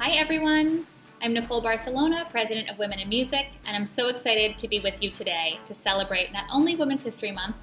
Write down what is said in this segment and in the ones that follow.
Hi everyone, I'm Nicole Barcelona, President of Women in Music, and I'm so excited to be with you today to celebrate not only Women's History Month,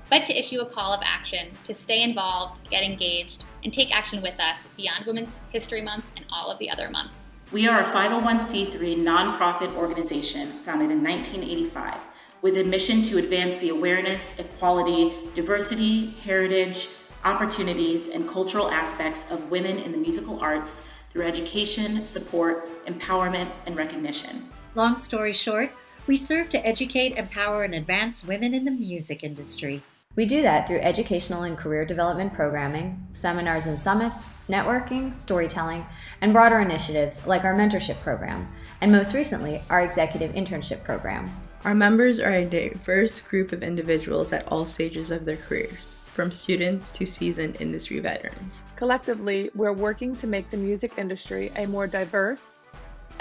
but to issue a call of action to stay involved, get engaged, and take action with us beyond Women's History Month and all of the other months. We are a 501c3 nonprofit organization founded in 1985 with a mission to advance the awareness, equality, diversity, heritage, opportunities, and cultural aspects of women in the musical arts through education, support, empowerment, and recognition. Long story short, we serve to educate, empower, and advance women in the music industry. We do that through educational and career development programming, seminars and summits, networking, storytelling, and broader initiatives like our mentorship program, and most recently, our executive internship program. Our members are a diverse group of individuals at all stages of their careers, from students to seasoned industry veterans. Collectively, we're working to make the music industry a more diverse,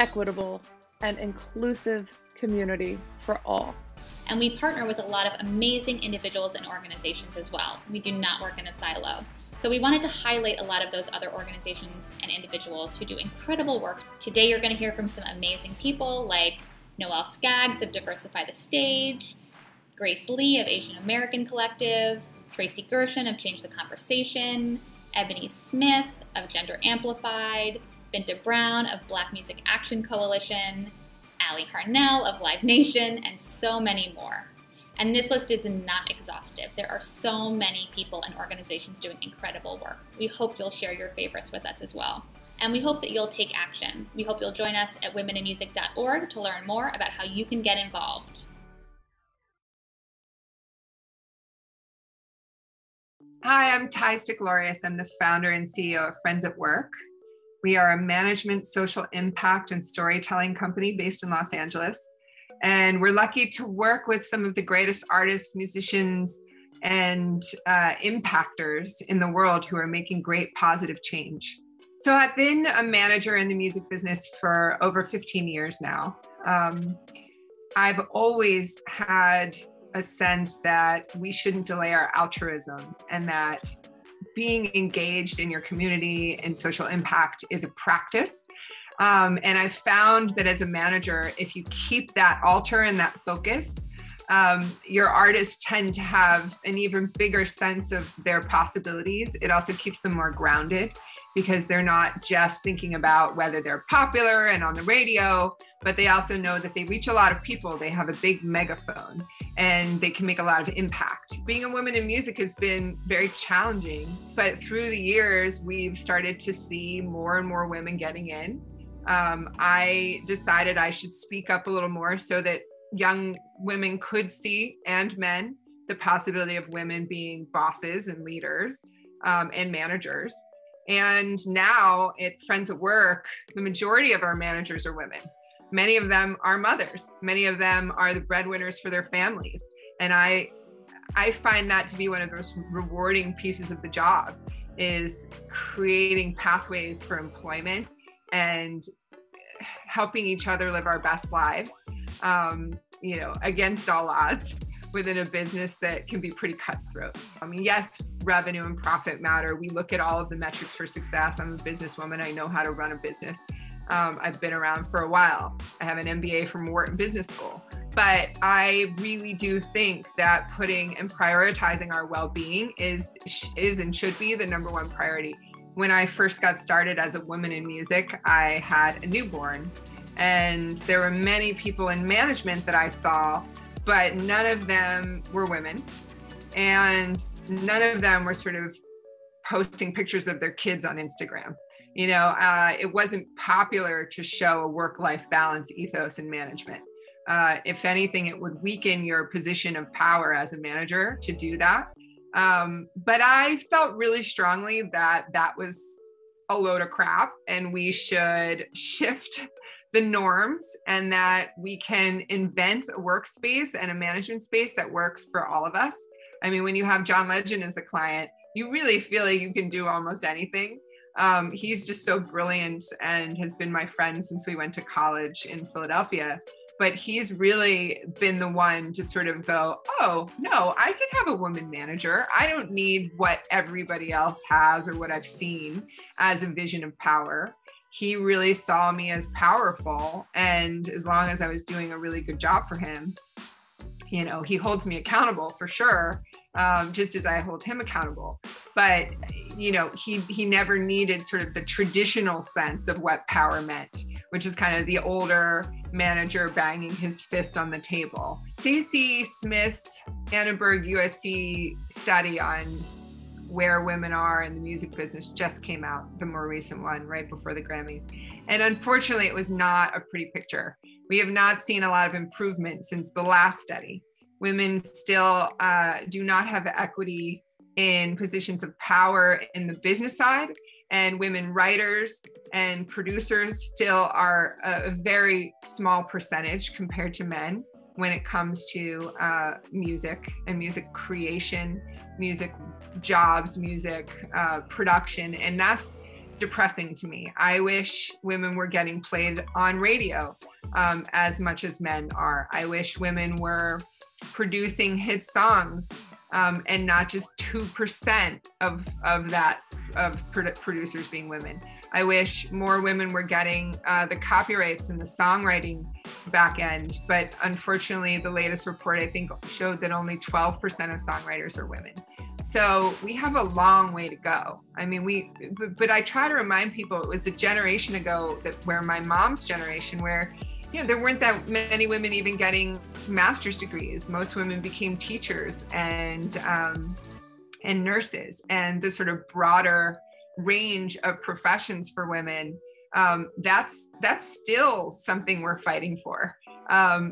equitable, and inclusive community for all. And we partner with a lot of amazing individuals and organizations as well. We do not work in a silo. So we wanted to highlight a lot of those other organizations and individuals who do incredible work. Today you're going to hear from some amazing people like Noelle Scaggs of Diversify the Stage, Grace Lee of Asian American Collective, Tracy Gershon of Change the Conversation, Ebonie Smith of Gender Amplified, Binta Brown of Black Music Action Coalition, Harnell of Live Nation, and so many more. And this list is not exhaustive. There are so many people and organizations doing incredible work. We hope you'll share your favorites with us as well. And we hope that you'll take action. We hope you'll join us at womeninmusic.org to learn more about how you can get involved. Hi, I'm Stiklorius. I'm the founder and CEO of Friends at Work. We are a management, social impact, and storytelling company based in Los Angeles. And we're lucky to work with some of the greatest artists, musicians, and impactors in the world who are making great positive change. So I've been a manager in the music business for over 15 years now. I've always had a sense that we shouldn't delay our altruism and that being engaged in your community and social impact is a practice. And I've found that as a manager, if you keep that altar and that focus, your artists tend to have an even bigger sense of their possibilities. It also keeps them more grounded because they're not just thinking about whether they're popular and on the radio, but they also know that they reach a lot of people. They have a big megaphone and they can make a lot of impact. Being a woman in music has been very challenging, but through the years, we've started to see more and more women getting in. I decided I should speak up a little more so that young women could see, and men, the possibility of women being bosses and leaders and managers. And now at Friends at Work, the majority of our managers are women. Many of them are mothers. Many of them are the breadwinners for their families. And I find that to be one of the most rewarding pieces of the job, is creating pathways for employment and helping each other live our best lives, against all odds within a business that can be pretty cutthroat. I mean, yes, revenue and profit matter. We look at all of the metrics for success. I'm a businesswoman. I know how to run a business. I've been around for a while. I have an MBA from Wharton Business School. But I really do think that putting and prioritizing our well-being is and should be the number one priority. When I first got started as a woman in music, I had a newborn. And there were many people in management that I saw, but none of them were women. And none of them were sort of posting pictures of their kids on Instagram. It wasn't popular to show a work-life balance ethos in management. If anything, it would weaken your position of power as a manager to do that. But I felt really strongly that that was a load of crap and we should shift the norms and that we can invent a workspace and a management space that works for all of us. I mean, when you have John Legend as a client, you really feel like you can do almost anything. He's just so brilliant and has been my friend since we went to college in Philadelphia. But he's really been the one to sort of go, oh, no, I can have a woman manager. I don't need what everybody else has or what I've seen as a vision of power. he really saw me as powerful. And as long as I was doing a really good job for him, you know, he holds me accountable for sure, just as I hold him accountable. But, you know, he never needed sort of the traditional sense of what power meant, which is kind of the older manager banging his fist on the table. Stacy Smith's Annenberg USC study on where women are in the music business just came out, the more recent one, right before the Grammys. And unfortunately, it was not a pretty picture. We have not seen a lot of improvement since the last study. Women still do not have equity in positions of power in the business side, and women writers and producers still are a very small percentage compared to men when it comes to music and music creation, music jobs, music production, and that's depressing to me. I wish women were getting played on radio as much as men are. I wish women were producing hit songs and not just 2% of producers being women. I wish more women were getting the copyrights and the songwriting back end, but unfortunately the latest report I think showed that only 12% of songwriters are women. So we have a long way to go. I mean, but I try to remind people it was a generation ago where my mom's generation, where, you know, there weren't that many women even getting master's degrees. Most women became teachers and nurses, and the sort of broader range of professions for women. That's still something we're fighting for.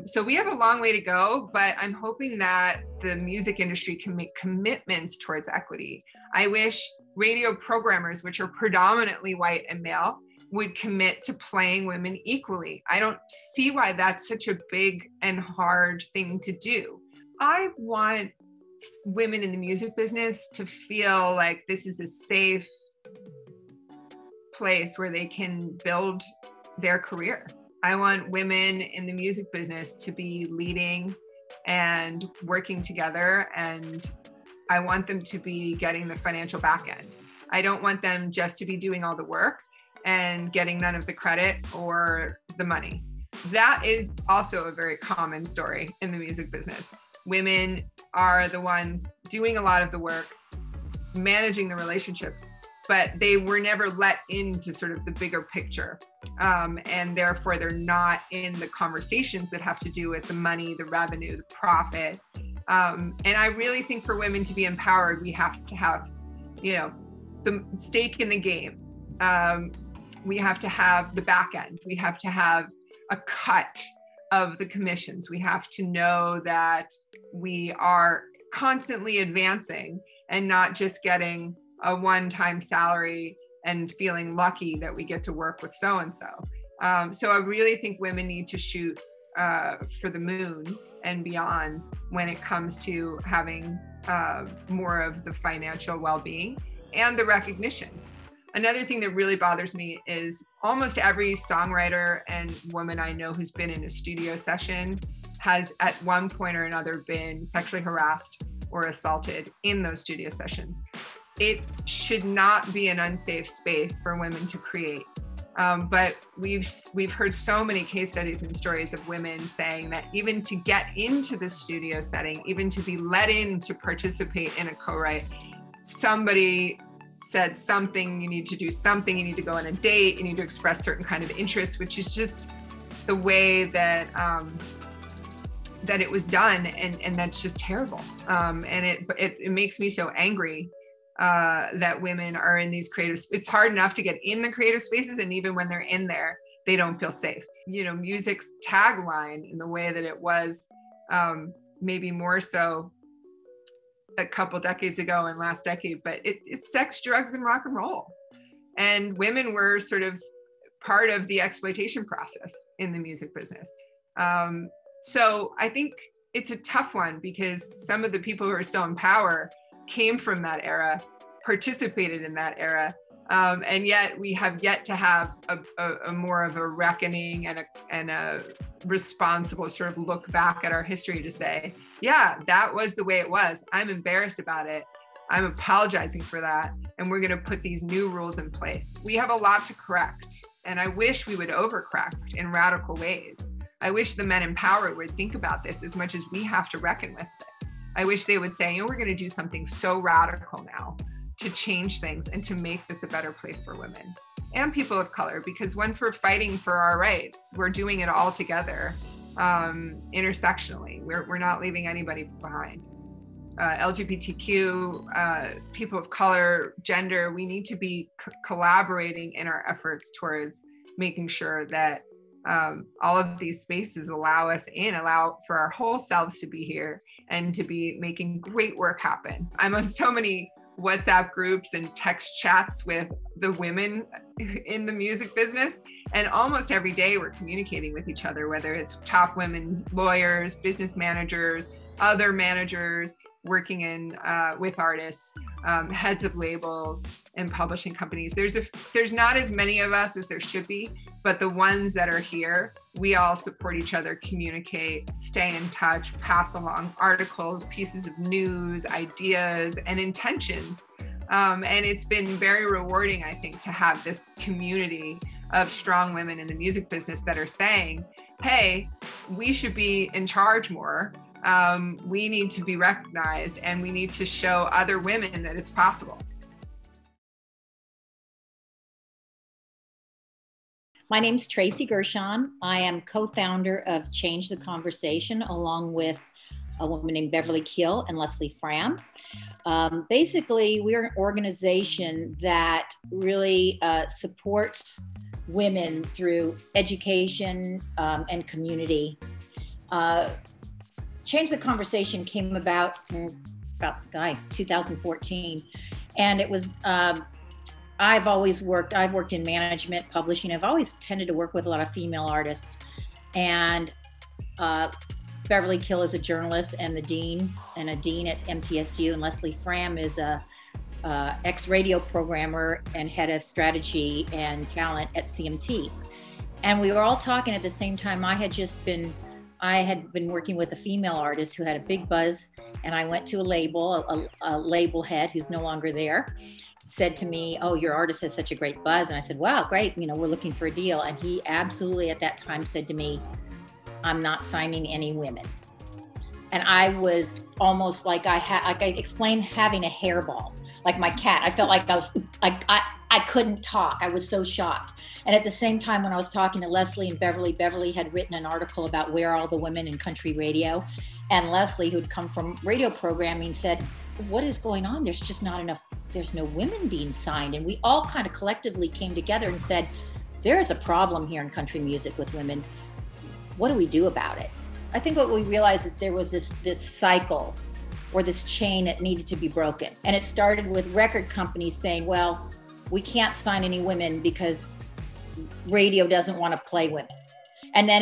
So we have a long way to go, but I'm hoping that the music industry can make commitments towards equity. I wish radio programmers, which are predominantly white and male, would commit to playing women equally. I don't see why that's such a big and hard thing to do. I want women in the music business to feel like this is a safe place where they can build their career. I want women in the music business to be leading and working together, and I want them to be getting the financial back end. I don't want them just to be doing all the work and getting none of the credit or the money. That is also a very common story in the music business. Women are the ones doing a lot of the work, managing the relationships, but they were never let into sort of the bigger picture. And therefore they're not in the conversations that have to do with the money, the revenue, the profit. And I really think for women to be empowered, we have to have, you know, the stake in the game. We have to have the back end. We have to have a cut of the commissions. We have to know that we are constantly advancing and not just getting a one-time salary and feeling lucky that we get to work with so-and-so. So I really think women need to shoot for the moon and beyond when it comes to having more of the financial well-being and the recognition. Another thing that really bothers me is almost every songwriter and woman I know who's been in a studio session has at one point or another been sexually harassed or assaulted in those studio sessions. It should not be an unsafe space for women to create. But we've heard so many case studies and stories of women saying that even to get into the studio setting, even to be let in to participate in a co-write, somebody said something, you need to do something, you need to go on a date, you need to express certain kind of interest, which is just the way that that it was done, and that's just terrible. And it makes me so angry that women are in these creative, it's hard enough to get in the creative spaces, and even when they're in there, they don't feel safe. You know, music's tagline in the way that it was maybe more so a couple decades ago and last decade, but it's sex, drugs, and rock and roll. And women were sort of part of the exploitation process in the music business. So I think it's a tough one because some of the people who are still in power came from that era, participated in that era, and yet we have yet to have a more of a reckoning and a responsible sort of look back at our history to say, yeah, that was the way it was. I'm embarrassed about it, I'm apologizing for that. And we're going to put these new rules in place. We have a lot to correct. And I wish we would overcorrect in radical ways. I wish the men in power would think about this as much as we have to reckon with it. I wish they would say, we're going to do something so radical now to change things and to make this a better place for women and people of color, because once we're fighting for our rights, we're doing it all together, intersectionally. We're not leaving anybody behind. LGBTQ, people of color, gender, we need to be collaborating in our efforts towards making sure that all of these spaces allow for our whole selves to be here and to be making great work happen. I'm on so many WhatsApp groups and text chats with the women in the music business. And almost every day we're communicating with each other, whether it's top women, lawyers, business managers, other managers, working in with artists, heads of labels and publishing companies. There's not as many of us as there should be, but the ones that are here, we all support each other, communicate, stay in touch, pass along articles, pieces of news, ideas, and intentions. And it's been very rewarding, I think, to have this community of strong women in the music business that are saying, hey, we should be in charge more. We need to be recognized, and we need to show other women that it's possible. My name's Tracy Gershon. I am co-founder of Change the Conversation, along with a woman named Beverly Kill and Leslie Fram. Basically, we're an organization that really supports women through education and community. Change the Conversation came about 2014. And it was, I've worked in management, publishing. I've always tended to work with a lot of female artists. And Beverly Kill is a journalist and a dean at MTSU. And Leslie Fram is a ex-radio programmer and head of strategy and talent at CMT. And we were all talking at the same time. I had been working with a female artist who had a big buzz, and I went to a label head who's no longer there, said to me, oh, your artist has such a great buzz. And I said, wow, great, we're looking for a deal. And he absolutely at that time said to me, I'm not signing any women. And I was almost like I explained having a hairball, like my cat. I felt like I couldn't talk. I was so shocked. And at the same time, when I was talking to Leslie and Beverly had written an article about where are all the women in country radio. And Leslie, who'd come from radio programming, said, what is going on? There's just not enough, there's no women being signed. And we all kind of collectively came together and said, there is a problem here in country music with women. What do we do about it? I think what we realized is there was this cycle or this chain that needed to be broken. And it started with record companies saying, well, we can't sign any women because radio doesn't want to play women. And then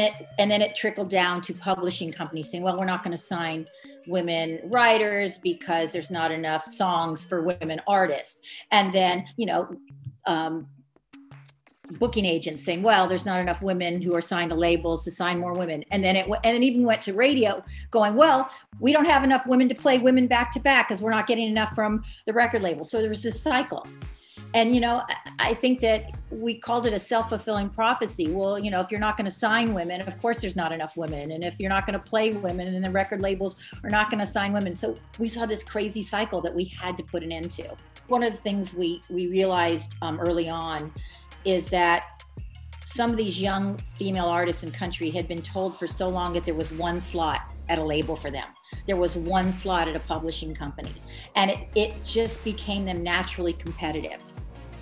it trickled down to publishing companies saying, well, we're not going to sign women writers because there's not enough songs for women artists. And then, booking agents saying, well, there's not enough women who are signed to labels to sign more women. And then it even went to radio going, well, we don't have enough women to play women back to back because we're not getting enough from the record label. So there was this cycle. And, I think that we called it a self-fulfilling prophecy. Well, if you're not going to sign women, of course there's not enough women. And if you're not going to play women, then the record labels are not going to sign women. So we saw this crazy cycle that we had to put an end to. One of the things we realized early on is that some of these young female artists in country had been told for so long that there was one slot at a label for them. There was one slot at a publishing company. And it just became them naturally competitive.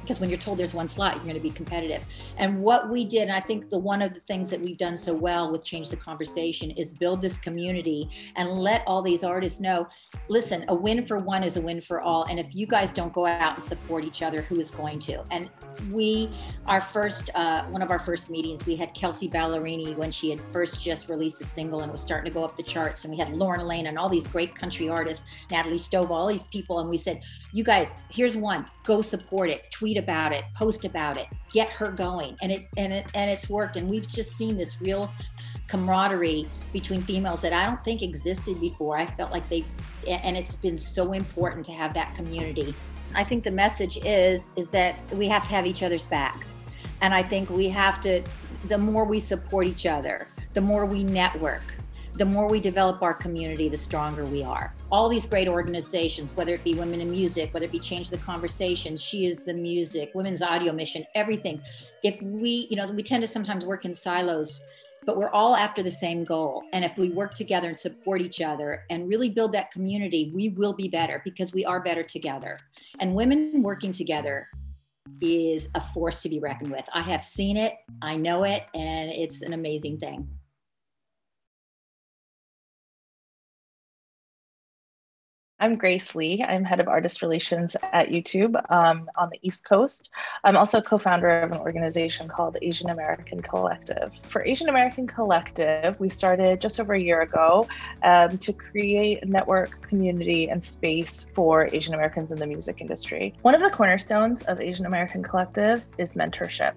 Because when you're told there's one slot, you're going to be competitive. And what we did, and I think one of the things that we've done so well with Change the Conversation is build this community and let all these artists know, listen, a win for one is a win for all. And if you guys don't go out and support each other, who is going to? And one of our first meetings, we had Kelsey Ballerini when she had first just released a single and was starting to go up the charts. And we had Lauren Lane and all these great country artists, Natalie Stovall, all these people. And we said, you guys, here's one, go support it, tweet tweet about it, post about it, get her going. And it's worked. And we've just seen this real camaraderie between females that I don't think existed before. I felt like and it's been so important to have that community. I think the message is that we have to have each other's backs. And I think we have to, the more we support each other, the more we network, the more we develop our community, the stronger we are. All these great organizations, whether it be Women in Music, whether it be Change the Conversation, She is the Music, Women's Audio Mission, everything. If we, we tend to sometimes work in silos, but we're all after the same goal. And if we work together and support each other and really build that community, we will be better because we are better together. And women working together is a force to be reckoned with. I have seen it, I know it, and it's an amazing thing. I'm Grace Lee. I'm head of artist relations at YouTube on the East Coast. I'm also co-founder of an organization called Asian American Collective. For Asian American Collective, we started just over a year ago to create a network, community, and space for Asian Americans in the music industry. One of the cornerstones of Asian American Collective is mentorship.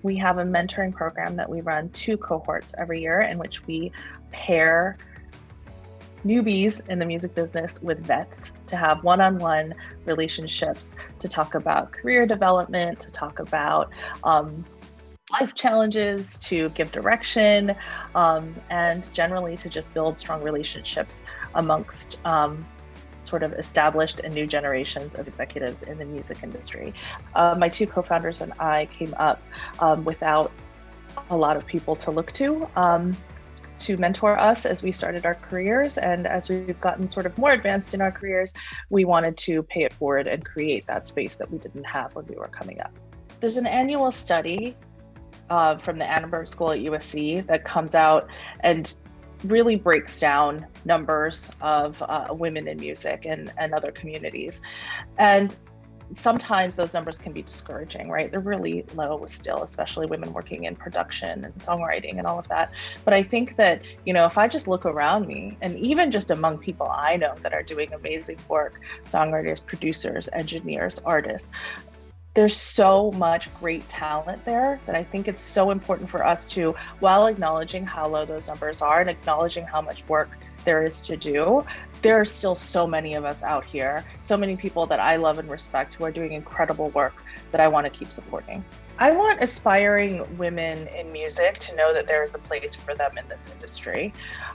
We have a mentoring program that we run 2 cohorts every year in which we pair newbies in the music business with vets to have one-on-one relationships, to talk about career development, to talk about life challenges, to give direction, and generally to just build strong relationships amongst sort of established and new generations of executives in the music industry. My 2 co-founders and I came up without a lot of people to look to mentor us as we started our careers. And as we've gotten sort of more advanced in our careers, we wanted to pay it forward and create that space that we didn't have when we were coming up. There's an annual study from the Annenberg School at USC that comes out and really breaks down numbers of women in music and other communities. And sometimes those numbers can be discouraging, right? They're really low still, especially women working in production and songwriting and all of that. But I think that, if I just look around me, and even just among people I know that are doing amazing work, songwriters, producers, engineers, artists, there's so much great talent there that I think it's so important for us to, while acknowledging how low those numbers are and acknowledging how much work there is to do, there are still so many of us out here, so many people that I love and respect who are doing incredible work that I want to keep supporting. I want aspiring women in music to know that there is a place for them in this industry.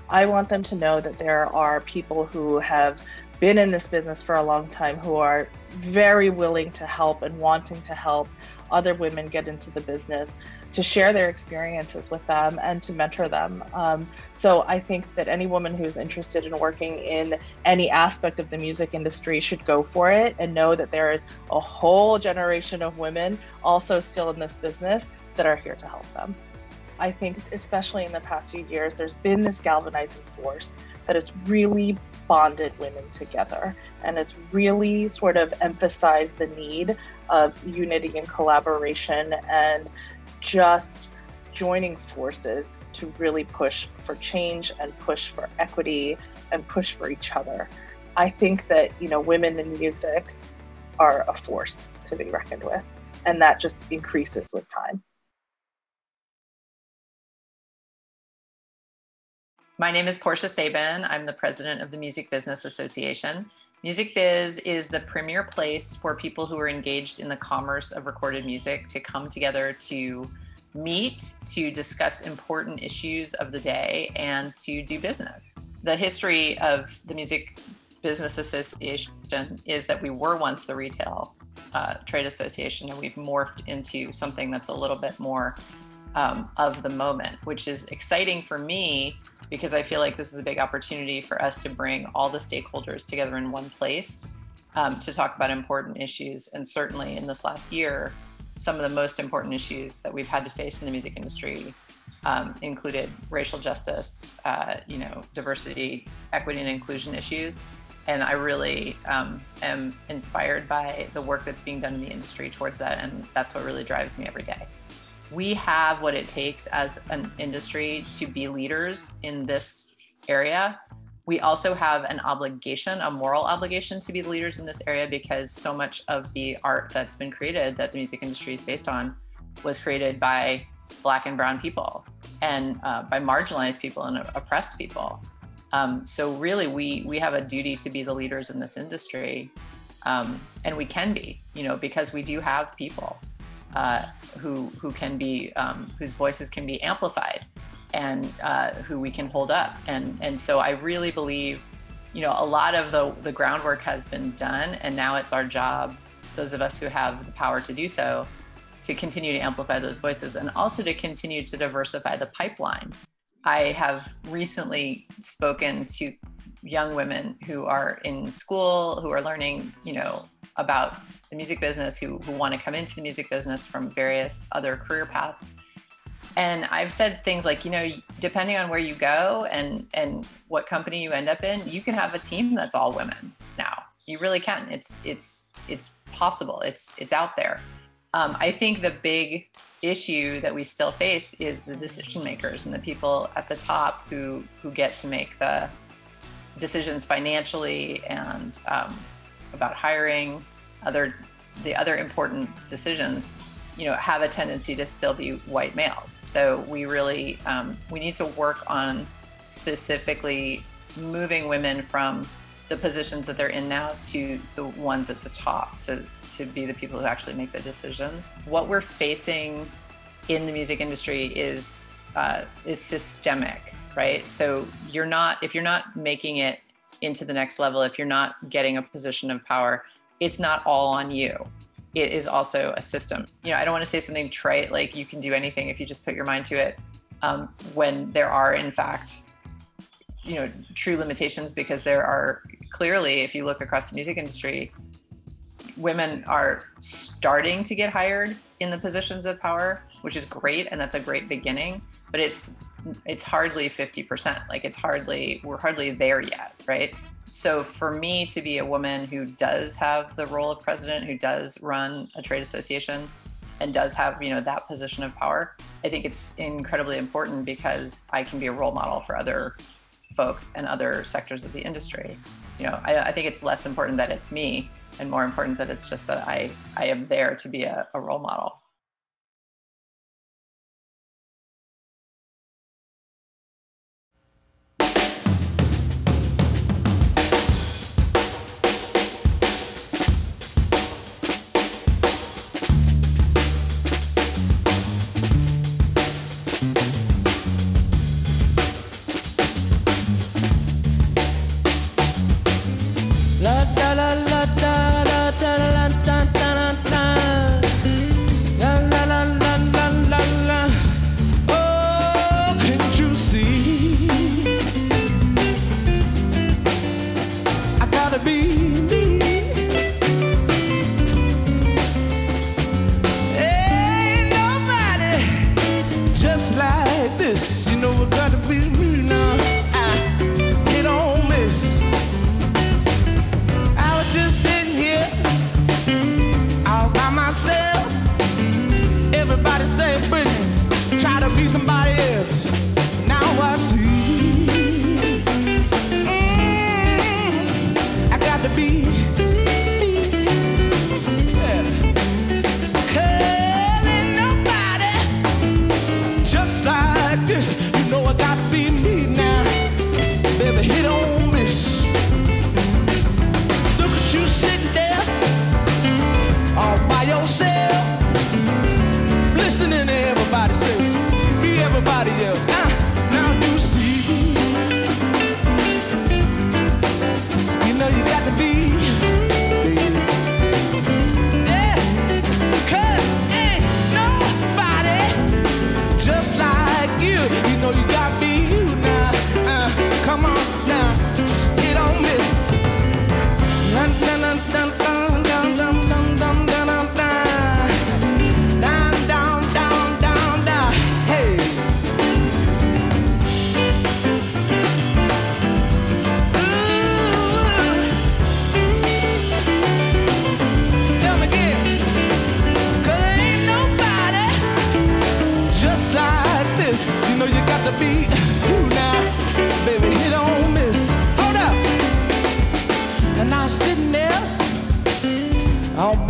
I want them to know that there are people who have been in this business for a long time who are very willing to help and wanting to help other women get into the business, to share their experiences with them and to mentor them. So I think that any woman who's interested in working in any aspect of the music industry should go for it and know that there is a whole generation of women also still in this business that are here to help them. I think especially in the past few years, there's been this galvanizing force that has really bonded women together and has really sort of emphasized the need of unity and collaboration and just joining forces to really push for change and push for equity and push for each other. I think that, women in music are a force to be reckoned with, and that just increases with time. My name is Portia Sabin. I'm the president of the Music Business Association. Music Biz is the premier place for people who are engaged in the commerce of recorded music to come together to meet, to discuss important issues of the day, and to do business. The history of the Music Business Association is that we were once the retail trade association, and we've morphed into something that's a little bit more of the moment, which is exciting for me because I feel like this is a big opportunity for us to bring all the stakeholders together in one place to talk about important issues. And certainly in this last year, some of the most important issues that we've had to face in the music industry included racial justice, diversity, equity, and inclusion issues. And I really am inspired by the work that's being done in the industry towards that. And that's what really drives me every day. We have what it takes as an industry to be leaders in this area. We also have an obligation, a moral obligation to be the leaders in this area, because so much of the art that's been created that the music industry is based on was created by Black and brown people and by marginalized people and oppressed people. So really we have a duty to be the leaders in this industry. And we can be, because we do have people who can be, whose voices can be amplified and who we can hold up. And so I really believe, a lot of the groundwork has been done, and now it's our job, those of us who have the power to do so, to continue to amplify those voices and also to continue to diversify the pipeline. I have recently spoken to young women who are in school, who are learning, about the music business, who want to come into the music business from various other career paths. And I've said things like, depending on where you go and what company you end up in, you can have a team that's all women now. You really can. It's possible. It's out there. I think the big issue that we still face is the decision makers and the people at the top who get to make the decisions financially and about hiring, the other important decisions, have a tendency to still be white males. So we really, we need to work on specifically moving women from the positions that they're in now to the ones at the top. So to be the people who actually make the decisions. What we're facing in the music industry is systemic, right? So if you're not making it into the next level, if you're not getting a position of power, it's not all on you. It is also a system. I don't want to say something trite like you can do anything if you just put your mind to it, when there are in fact, true limitations, because there are clearly, if you look across the music industry, women are starting to get hired in the positions of power, which is great, and that's a great beginning, but it's hardly 50%. We're hardly there yet, right? So for me to be a woman who does have the role of president, who does run a trade association and does have, that position of power, I think it's incredibly important because I can be a role model for other folks and other sectors of the industry. I think it's less important that it's me and more important that it's just that I am there to be a role model.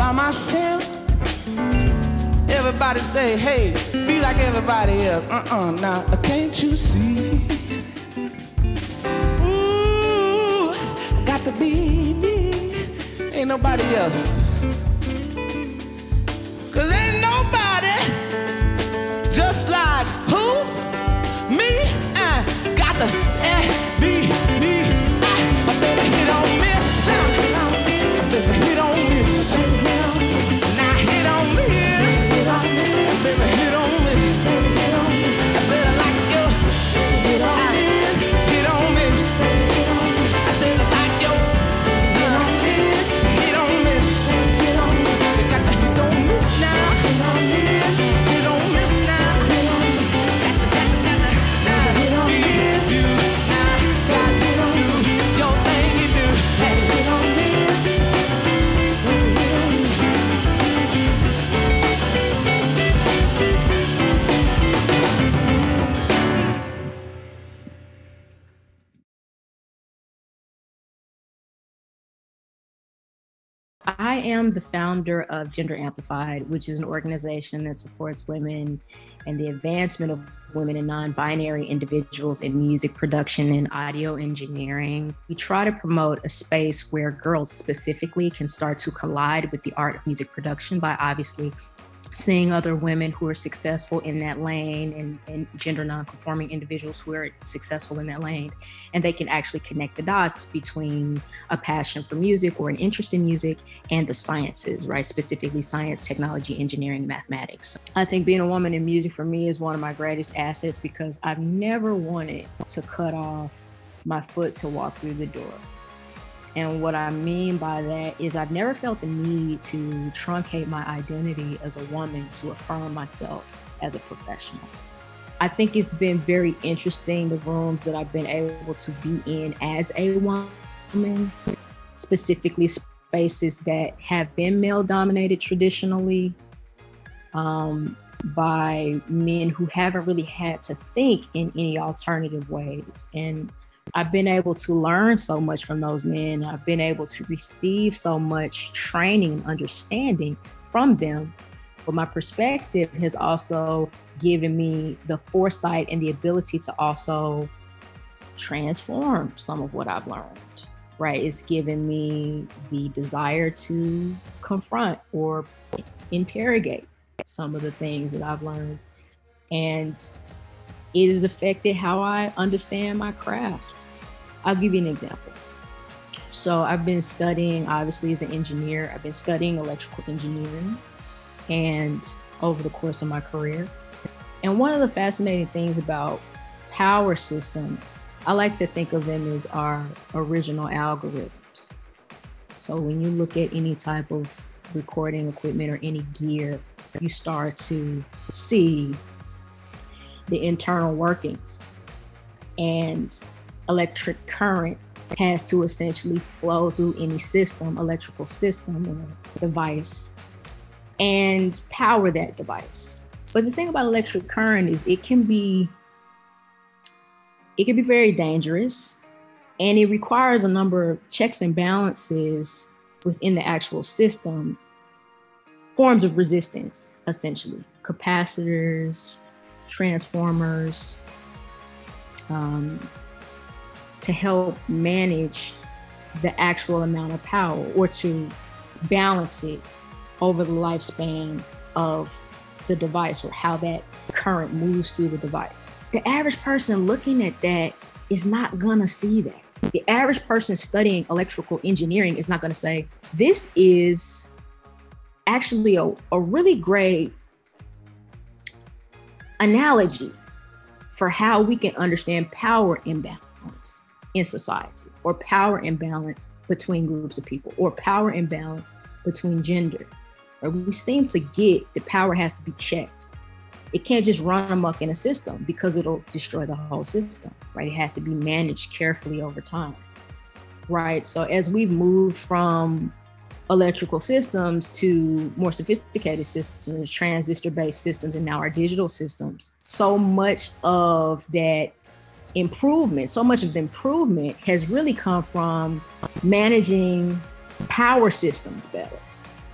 by myself. Everybody say, hey, be like everybody else. Now, can't you see? Ooh, I got to be me. Ain't nobody else. Cause ain't nobody just like who? Me? Got to be me. My baby, he don't miss. Baby, he don't miss. Now he don't miss. Baby, he don't miss. I said I like you. He don't miss. He don't miss. I said I like you. He don't miss. He don't miss. He don't miss now. He don't miss. He don't miss now. He don't miss. You now got to do your thing you do. Hey, he don't miss. I am the founder of Gender Amplified, which is an organization that supports women and the advancement of women and non-binary individuals in music production and audio engineering. We try to promote a space where girls specifically can start to collide with the art of music production by obviously seeing other women who are successful in that lane and gender non-conforming individuals who are successful in that lane. And they can actually connect the dots between a passion for music or an interest in music and the sciences, right? Specifically science, technology, engineering, mathematics. I think being a woman in music for me is one of my greatest assets because I've never wanted to cut off my foot to walk through the door. And what I mean by that is I've never felt the need to truncate my identity as a woman to affirm myself as a professional. I think it's been very interesting, the rooms that I've been able to be in as a woman, specifically spaces that have been male-dominated traditionally by men who haven't really had to think in any alternative ways. And I've been able to learn so much from those men. I've been able to receive so much training and understanding from them. But my perspective has also given me the foresight and the ability to also transform some of what I've learned, right? It's given me the desire to confront or interrogate some of the things that I've learned. And it has affected how I understand my craft. I'll give you an example. So I've been studying, obviously as an engineer, I've been studying electrical engineering and over the course of my career. And one of the fascinating things about power systems, I like to think of them as our original algorithms. So when you look at any type of recording equipment or any gear, you start to see the internal workings, and electric current has to essentially flow through any system, electrical system or device, and power that device. But the thing about electric current is it can be very dangerous, and it requires a number of checks and balances within the actual system, forms of resistance, essentially, capacitors, transformers, to help manage the actual amount of power or to balance it over the lifespan of the device or how that current moves through the device. The average person looking at that is not gonna see that. The average person studying electrical engineering is not gonna say, this is actually a really great analogy for how we can understand power imbalance in society, or power imbalance between groups of people, or power imbalance between gender. Or we seem to get that power has to be checked. It can't just run amok in a system because it'll destroy the whole system, right? It has to be managed carefully over time, right? So as we've moved from electrical systems to more sophisticated systems, transistor-based systems, and now our digital systems, so much of that improvement, so much of the improvement has really come from managing power systems better,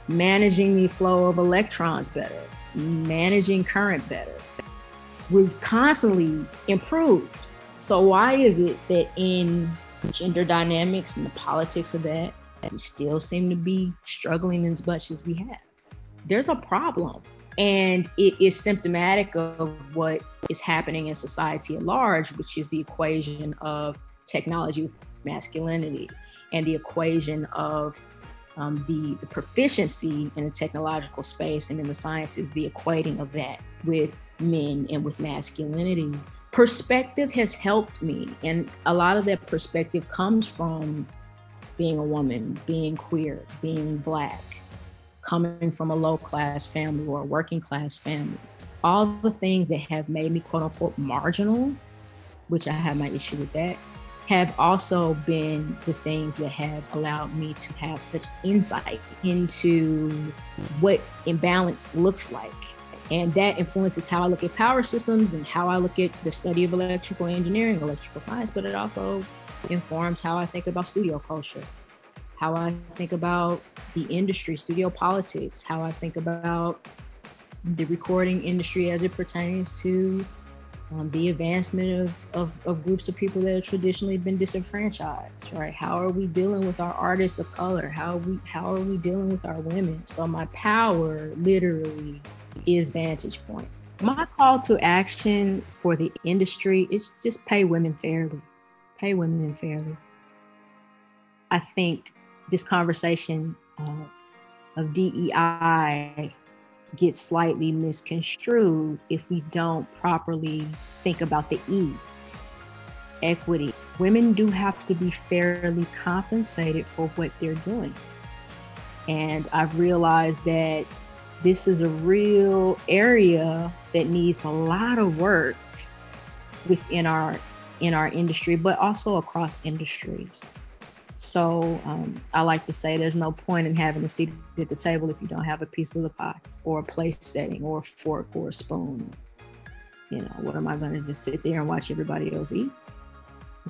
managing the flow of electrons better, managing current better. We've constantly improved. So why is it that in gender dynamics and the politics of that, we still seem to be struggling as much as we have? There's a problem. And it is symptomatic of what is happening in society at large, which is the equation of technology with masculinity and the equation of the proficiency in the technological space and in the sciences, the equating of that with men and with masculinity. Perspective has helped me. And a lot of that perspective comes from being a woman, being queer, being Black, coming from a low-class family or a working-class family. All the things that have made me quote-unquote marginal, which I have my issue with that, have also been the things that have allowed me to have such insight into what imbalance looks like. And that influences how I look at power systems and how I look at the study of electrical engineering, electrical science, but it also informs how I think about studio culture, how I think about the industry, studio politics, how I think about the recording industry as it pertains to the advancement of groups of people that have traditionally been disenfranchised, right? How are we dealing with our artists of color? How are we dealing with our women? So my power literally is vantage point. My call to action for the industry is just pay women fairly. Pay women fairly. I think this conversation of DEI gets slightly misconstrued if we don't properly think about the E, equity. Women do have to be fairly compensated for what they're doing. And I've realized that this is a real area that needs a lot of work within our industry, but also across industries. So I like to say there's no point in having a seat at the table if you don't have a piece of the pie or a place setting or a fork or a spoon. You know, what am I going to just sit there and watch everybody else eat?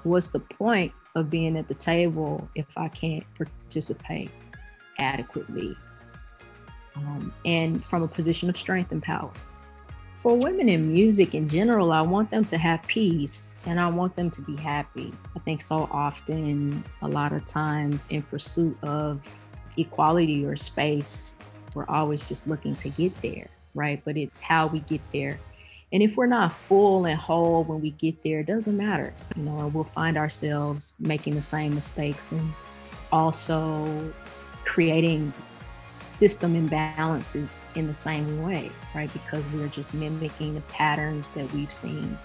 What's the point of being at the table if I can't participate adequately and from a position of strength and power? For women in music in general, I want them to have peace and I want them to be happy. I think so often, a lot of times in pursuit of equality or space, we're always just looking to get there, right? But it's how we get there. And if we're not full and whole when we get there, it doesn't matter. You know, we'll find ourselves making the same mistakes and also creating system imbalances in the same way, right? Because we're just mimicking the patterns that we've seen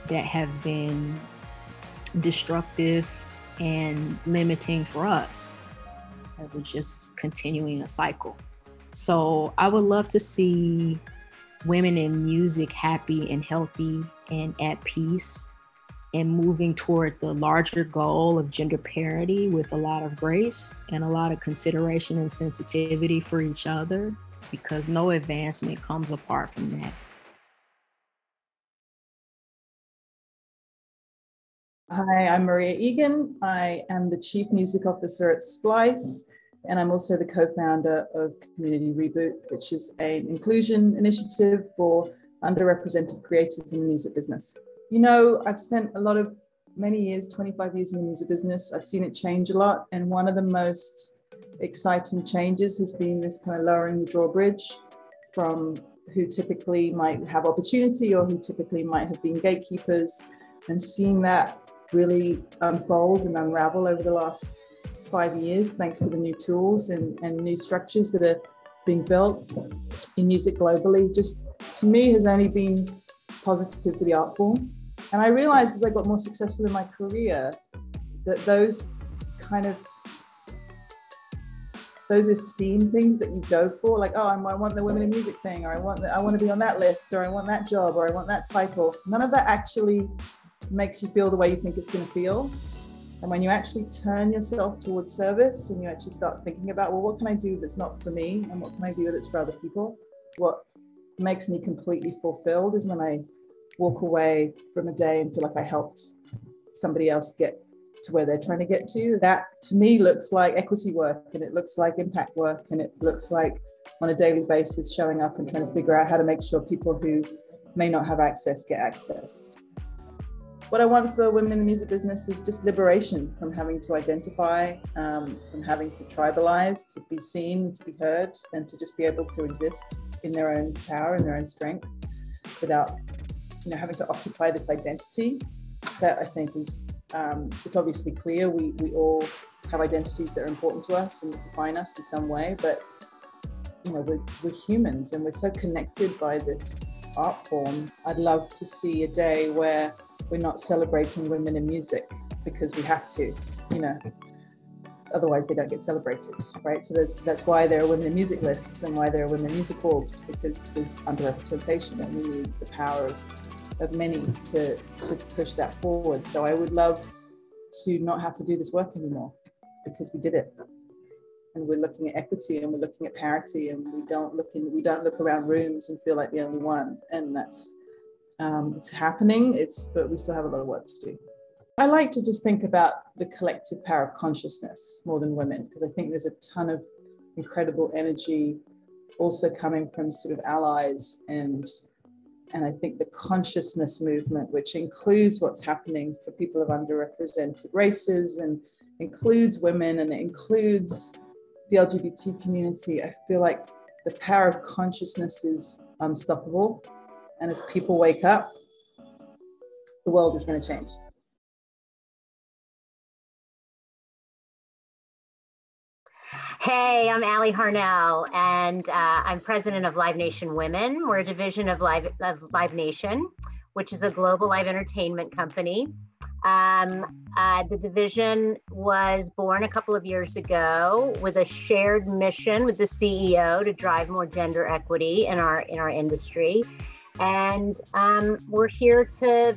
that have been destructive and limiting for us. We're just continuing a cycle. So I would love to see women in music happy and healthy and at peace and moving toward the larger goal of gender parity with a lot of grace and a lot of consideration and sensitivity for each other, because no advancement comes apart from that. Hi, I'm Maria Egan. I am the Chief Music Officer at Splice, and I'm also the co-founder of Community Reboot, which is an inclusion initiative for underrepresented creators in the music business. You know, I've spent many years, 25 years in the music business. I've seen it change a lot. And one of the most exciting changes has been this kind of lowering the drawbridge from who typically might have opportunity or who typically might have been gatekeepers, and seeing that really unfold and unravel over the last 5 years, thanks to the new tools and new structures that are being built in music globally, just to me has only been positive for the art form. And I realized as I got more successful in my career that those esteem things that you go for, like, oh, I want the women in music thing, or I want to be on that list, or I want that job, or I want that title. None of that actually makes you feel the way you think it's going to feel. And when you actually turn yourself towards service and you actually start thinking about, well, what can I do that's not for me, and what can I do that's for other people? What makes me completely fulfilled is when I walk away from a day and feel like I helped somebody else get to where they're trying to get to. That to me looks like equity work, and it looks like impact work, and it looks like on a daily basis showing up and trying to figure out how to make sure people who may not have access get access. What I want for women in the music business is just liberation from having to identify, from having to tribalize, to be seen, to be heard, and to just be able to exist in their own power and their own strength without, having to occupy this identity. That I think is, it's obviously clear we all have identities that are important to us and that define us in some way, but we're humans and we're so connected by this art form. I'd love to see a day where we're not celebrating women in music because we have to, otherwise they don't get celebrated, right? So that's why there are women in music lists and why there are women in music halls, because there's underrepresentation and we need the power of many to push that forward. So I would love to not have to do this work anymore because we did it. And we're looking at equity and we're looking at parity, and we don't look around rooms and feel like the only one. And that's it's happening, but we still have a lot of work to do. I like to just think about the collective power of consciousness more than women, because I think there's a ton of incredible energy also coming from sort of allies, and I think the consciousness movement, which includes what's happening for people of underrepresented races and includes women and it includes the LGBT community, I feel like the power of consciousness is unstoppable. And as people wake up, the world is going to change. Hey, I'm Allie Harnell, and I'm president of Live Nation Women. We're a division of Live Nation, which is a global live entertainment company. The division was born a couple of years ago with a shared mission with the CEO to drive more gender equity in our industry, and we're here to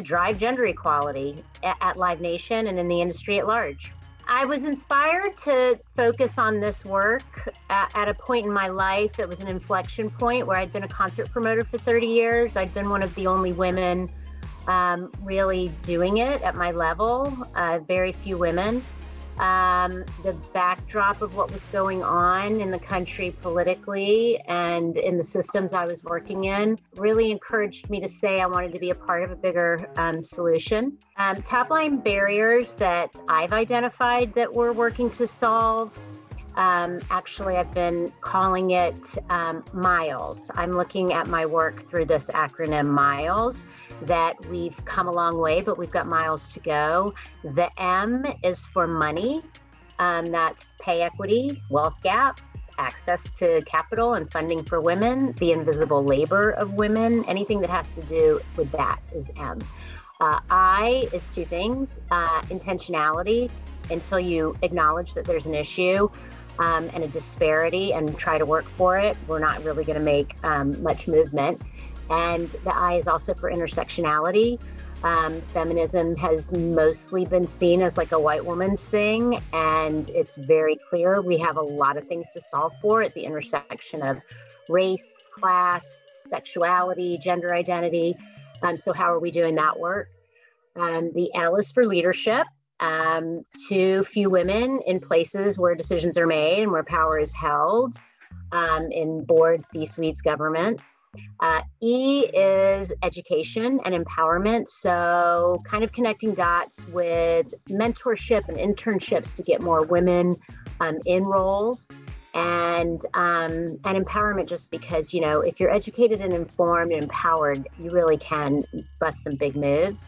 drive gender equality at Live Nation and in the industry at large. I was inspired to focus on this work at a point in my life. It was an inflection point where I'd been a concert promoter for 30 years. I'd been one of the only women really doing it at my level, very few women. The backdrop of what was going on in the country politically and in the systems I was working in really encouraged me to say I wanted to be a part of a bigger solution. Top line barriers that I've identified that we're working to solve, actually I've been calling it MILES. I'm looking at my work through this acronym MILES, that we've come a long way, but we've got miles to go. The M is for money. That's pay equity, wealth gap, access to capital and funding for women, the invisible labor of women, anything that has to do with that is M. I is two things, intentionality, until you acknowledge that there's an issue and a disparity and try to work for it, we're not really gonna make much movement. And the I is also for intersectionality. Feminism has mostly been seen as like a white woman's thing, and it's very clear we have a lot of things to solve for at the intersection of race, class, sexuality, gender identity. So how are we doing that work? The L is for leadership. Too few women in places where decisions are made and where power is held, in boards, C-suites, government. E is education and empowerment. So kind of connecting dots with mentorship and internships to get more women in roles, and empowerment, just because, if you're educated and informed and empowered, you really can bust some big moves.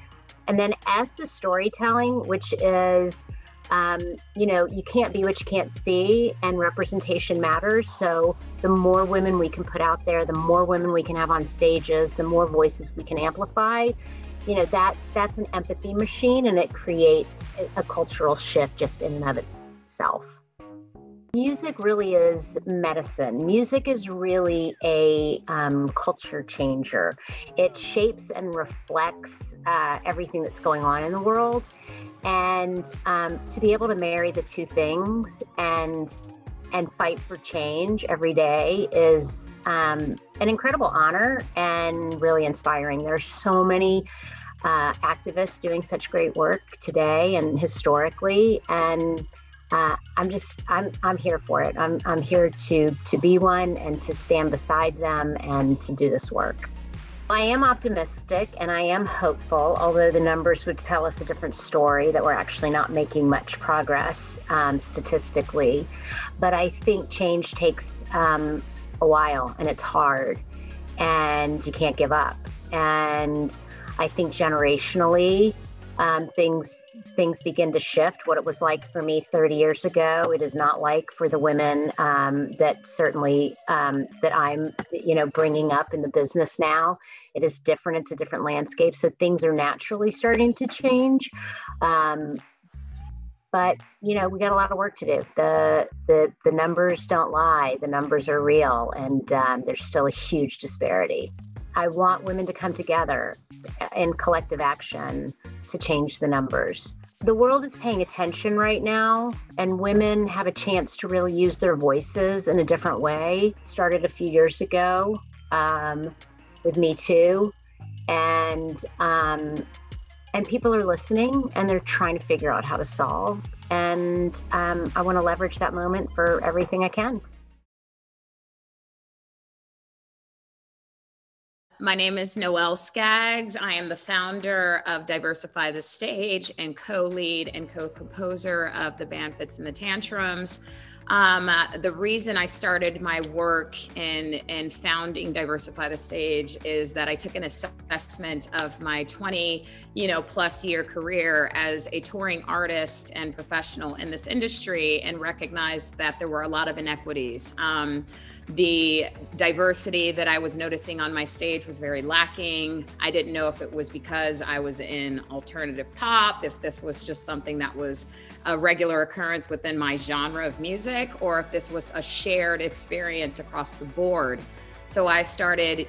And then S is storytelling, which is, you can't be what you can't see, and representation matters. So the more women we can put out there, the more women we can have on stages, the more voices we can amplify, that's an empathy machine, and it creates a cultural shift just in and of itself. Music really is medicine. Music is really a culture changer. It shapes and reflects everything that's going on in the world. And to be able to marry the two things and fight for change every day is an incredible honor and really inspiring. There's so many activists doing such great work today and historically. And I'm here for it. I'm here to be one and to stand beside them and to do this work. I am optimistic and I am hopeful, although the numbers would tell us a different story, that we're actually not making much progress statistically. But I think change takes a while and it's hard and you can't give up. And I think generationally, things begin to shift. What it was like for me 30 years ago, it is not like for the women that certainly that I'm, bringing up in the business now. It is different. It's a different landscape. So things are naturally starting to change. But we got a lot of work to do. The numbers don't lie. The numbers are real, and there's still a huge disparity. I want women to come together in collective action to change the numbers. The world is paying attention right now, and women have a chance to really use their voices in a different way. It started a few years ago with Me Too, and people are listening and they're trying to figure out how to solve. And I want to leverage that moment for everything I can. My name is Noelle Scaggs. I am the founder of Diversify the Stage and co-lead and co-composer of the band Fitz and the Tantrums. The reason I started my work in founding Diversify the Stage is that I took an assessment of my 20 plus year career as a touring artist and professional in this industry and recognized that there were a lot of inequities. The diversity that I was noticing on my stage was very lacking. I didn't know if it was because I was in alternative pop, if this was just something that was a regular occurrence within my genre of music, or if this was a shared experience across the board. So I started,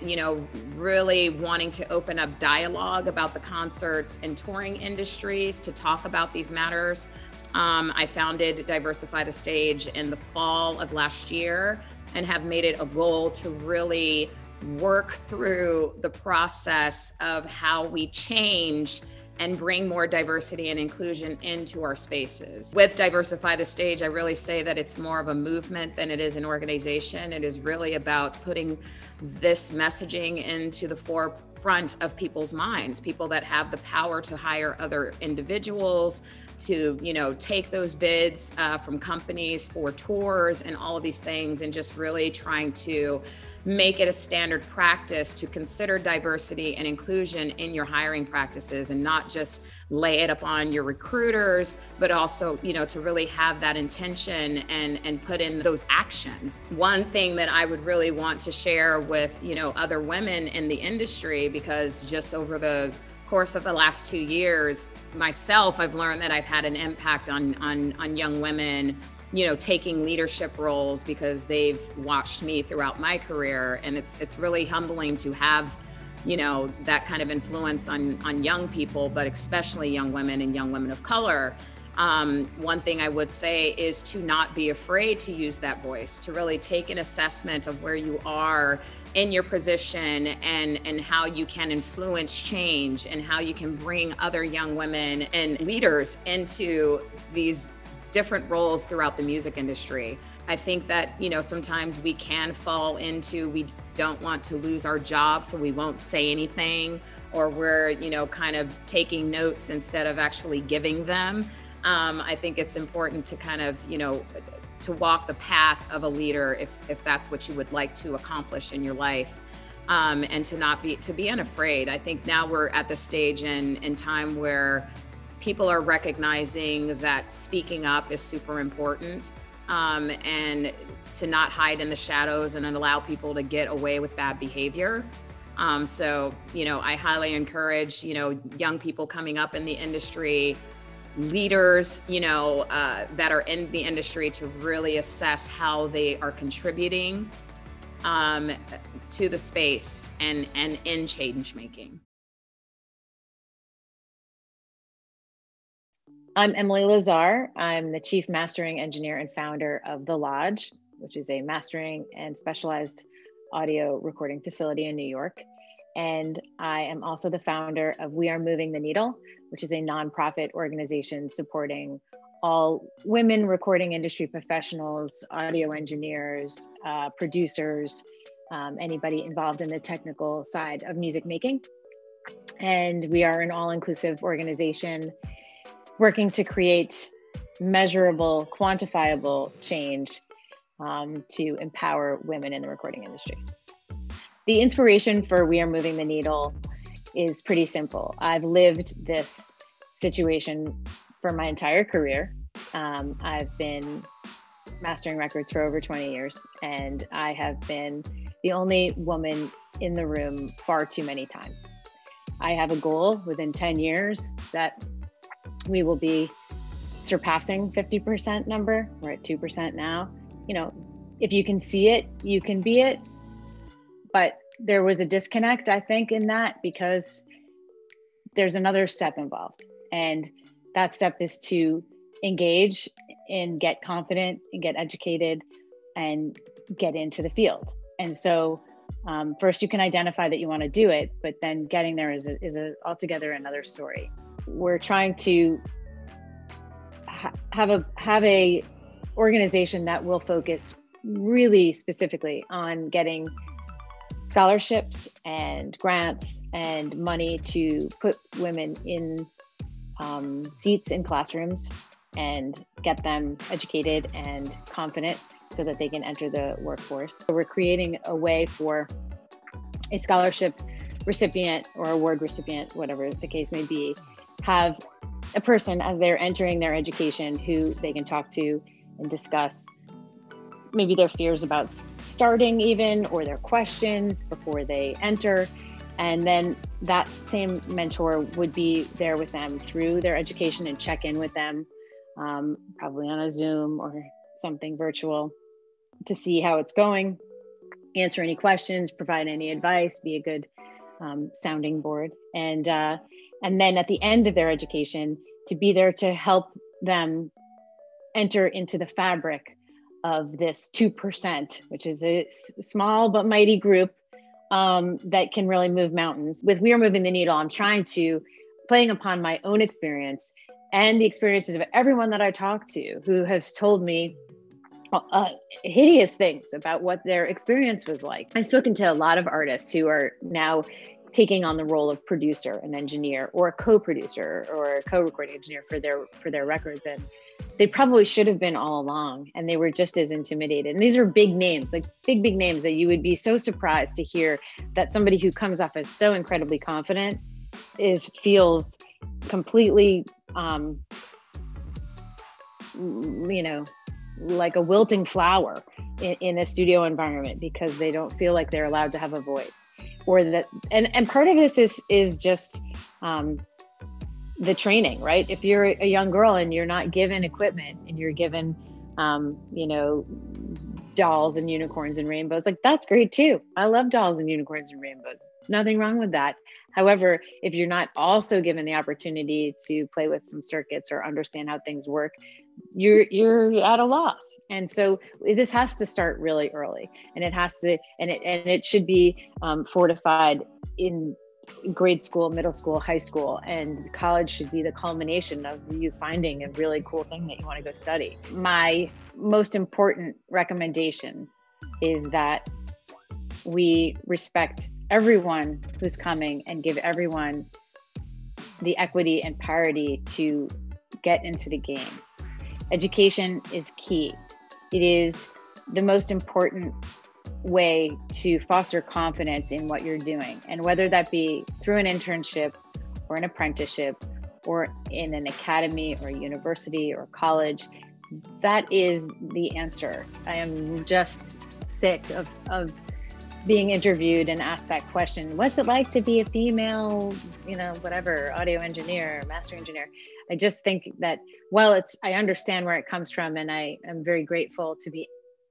really wanting to open up dialogue about the concerts and touring industries to talk about these matters. I founded Diversify the Stage in the fall of last year and have made it a goal to really work through the process of how we change and bring more diversity and inclusion into our spaces. With Diversify the Stage, I really say that it's more of a movement than it is an organization. It is really about putting this messaging into the forefront of people's minds, people that have the power to hire other individuals, to take those bids from companies for tours and all of these things, and just really trying to make it a standard practice to consider diversity and inclusion in your hiring practices, and not just lay it upon your recruiters, but also to really have that intention and put in those actions. One thing that I would really want to share with other women in the industry, because just over the course of the last 2 years, myself, I've learned that I've had an impact on young women, taking leadership roles because they've watched me throughout my career. And it's really humbling to have, that kind of influence on young people, but especially young women and young women of color. One thing I would say is to not be afraid to use that voice, to really take an assessment of where you are in your position and how you can influence change and how you can bring other young women and leaders into these different roles throughout the music industry. I think that, sometimes we can fall into, we don't want to lose our job, so we won't say anything, or we're, kind of taking notes instead of actually giving them. I think it's important to kind of, to walk the path of a leader if that's what you would like to accomplish in your life, and to be unafraid. I think now we're at the stage in time where people are recognizing that speaking up is super important, and to not hide in the shadows and allow people to get away with bad behavior. So, I highly encourage, young people coming up in the industry, leaders, that are in the industry, to really assess how they are contributing to the space and in change making. I'm Emily Lazar. I'm the Chief Mastering Engineer and founder of The Lodge, which is a mastering and specialized audio recording facility in New York. And I am also the founder of We Are Moving the Needle, which is a nonprofit organization supporting all women recording industry professionals, audio engineers, producers, anybody involved in the technical side of music making. And we are an all-inclusive organization working to create measurable, quantifiable change to empower women in the recording industry. The inspiration for We Are Moving the Needle is pretty simple. I've lived this situation for my entire career. I've been mastering records for over 20 years, and I have been the only woman in the room far too many times. I have a goal within 10 years that we will be surpassing 50% number. We're at 2% now. You know, if you can see it, you can be it. But there was a disconnect, I think, in that, because there's another step involved. And that step is to engage and get confident and get educated and get into the field. And so first you can identify that you want to do it, but then getting there is altogether another story. We're trying to have a organization that will focus really specifically on getting scholarships and grants and money to put women in seats in classrooms and get them educated and confident so that they can enter the workforce. So we're creating a way for a scholarship recipient or award recipient, whatever the case may be, have a person as they're entering their education who they can talk to and discuss maybe their fears about starting even, or their questions before they enter. And then that same mentor would be there with them through their education and check in with them, probably on a Zoom or something virtual, to see how it's going, answer any questions, provide any advice, be a good sounding board. And then at the end of their education, to be there to help them enter into the fabric of this 2%, which is a small but mighty group that can really move mountains. With We Are Moving the Needle, I'm trying to, playing upon my own experience and the experiences of everyone that I talk to who has told me hideous things about what their experience was like. I've spoken to a lot of artists who are now taking on the role of producer and engineer, or a co-producer or a co-recording engineer for their records, and they probably should have been all along, and they were just as intimidated. And these are big names, like big names that you would be so surprised to hear that somebody who comes off as so incredibly confident feels completely, like a wilting flower in a studio environment, because they don't feel like they're allowed to have a voice, or that, and part of this is just the training, right? If you're a young girl and you're not given equipment and you're given, dolls and unicorns and rainbows, like that's great too. I love dolls and unicorns and rainbows. Nothing wrong with that. However, if you're not also given the opportunity to play with some circuits or understand how things work, you're at a loss. And so this has to start really early, and it has to, and it should be fortified in grade school, middle school, high school, and college should be the culmination of you finding a really cool thing that you want to go study. My most important recommendation is that we respect everyone who's coming and give everyone the equity and parity to get into the game. Education is key. It is the most important way to foster confidence in what you're doing. And whether that be through an internship or an apprenticeship or in an academy or a university or college, that is the answer. I am just sick of being interviewed and asked that question. What's it like to be a female, whatever, audio engineer, master engineer? I just think that while I understand where it comes from, and I am very grateful to be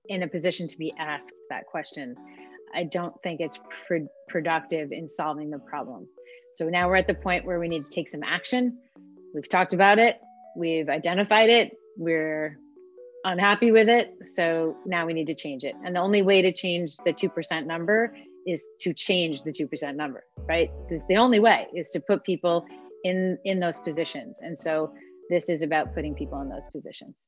in a position to be asked that question, I don't think it's productive in solving the problem. So now we're at the point where we need to take some action. We've talked about it. We've identified it. We're unhappy with it. So now we need to change it. And the only way to change the 2% number is to change the 2% number, right? Because the only way is to put people in those positions. And so this is about putting people in those positions.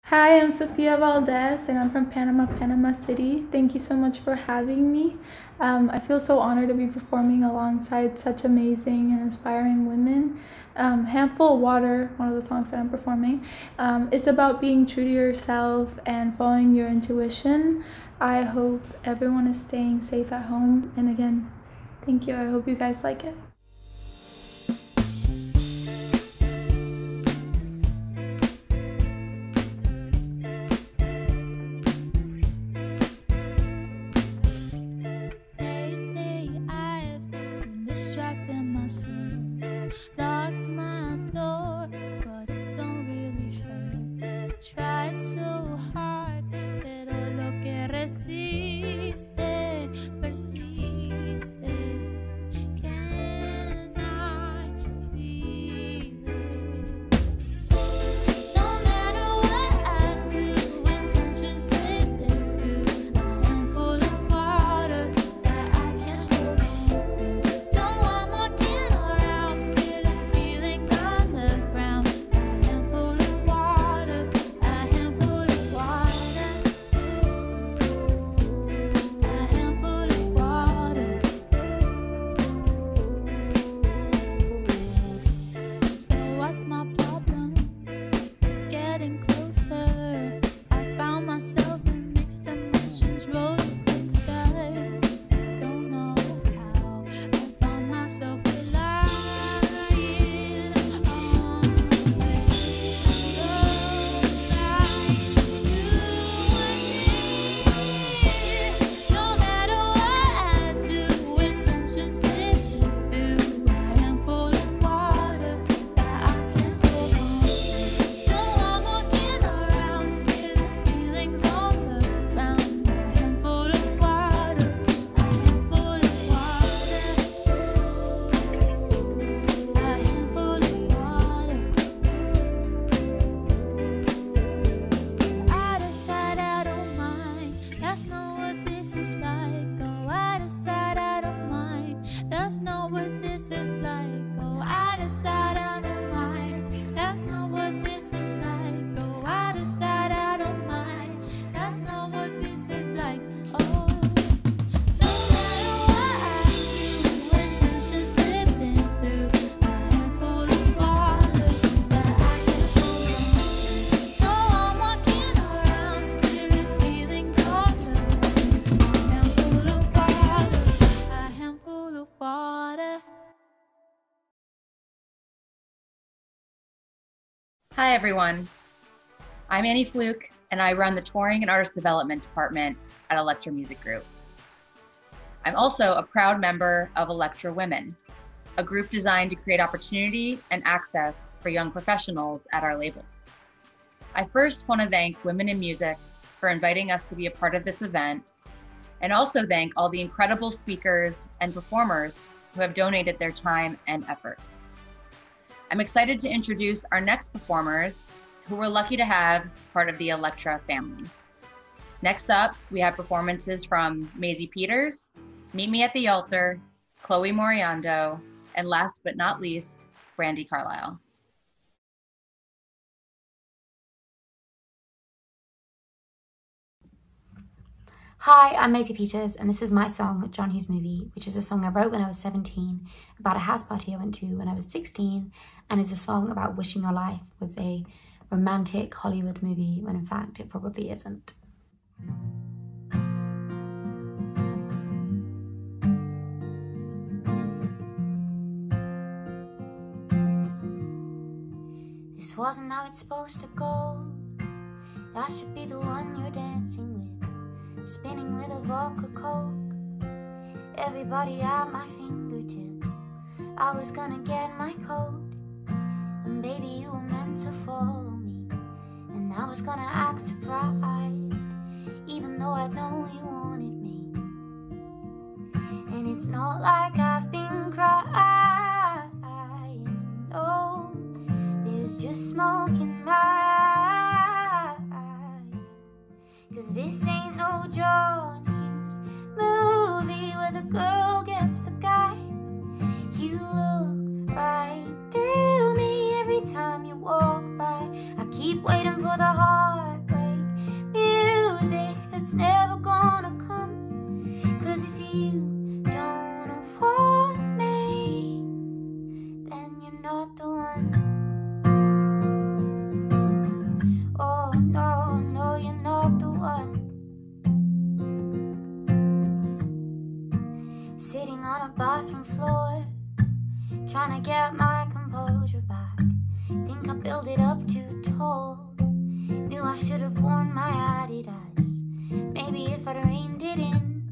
Hi, I'm Sofía Valdés, and I'm from Panama City. Thank you so much for having me. I feel so honored to be performing alongside such amazing and inspiring women. Handful of Water, one of the songs that I'm performing, it's about being true to yourself and following your intuition. I hope everyone is staying safe at home. And again, thank you. I hope you guys like it. Hi everyone, I'm Annie Fluke and I run the Touring and Artist Development Department at Elektra Music Group. I'm also a proud member of Elektra Women, a group designed to create opportunity and access for young professionals at our label. I first want to thank Women in Music for inviting us to be a part of this event, and also thank all the incredible speakers and performers who have donated their time and effort. I'm excited to introduce our next performers who we're lucky to have part of the Elektra family. Next up, we have performances from Maisie Peters, Meet Me at the Altar, Chloe Moriondo, and last but not least, Brandi Carlile. Hi, I'm Maisie Peters, and this is my song, John Hughes Movie, which is a song I wrote when I was 17, about a house party I went to when I was 16, and is a song about wishing your life was a romantic Hollywood movie, when in fact it probably isn't. This wasn't how it's supposed to go. That should be the one you're dancing with, spinning with a vodka coke. Everybody at my fingertips, I was gonna get my coat. And baby, you were meant to follow me, and I was gonna act surprised, even though I know you wanted me. And it's not like I've been crying, no, there's just smoke in my eyes. girl gets the guy. You look right through me every time you walk by. I keep waiting for the heartbreak music that's never gonna come. 'Cause if you don't want me, then you're not the one. Oh no, no, you're not the one. Sitting on a bathroom floor, trying to get my composure back. Think I built it up too tall. Knew I should have worn my Adidas. Maybe if I'd reined it in,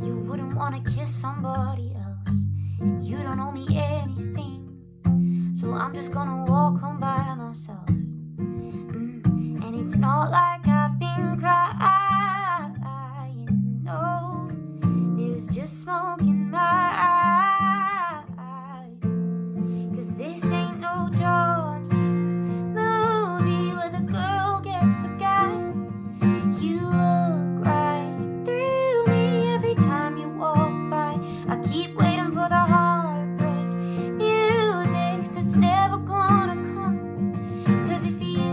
you wouldn't want to kiss somebody else. And you don't owe me anything, so I'm just gonna walk home by myself. And it's not like I've been crying, no. There's just smoke in my eyes. 'Cause this ain't no John Hughes movie where the girl gets the guy. You look right through me every time you walk by. I keep waiting for the heartbreak music that's never gonna come. 'Cause if you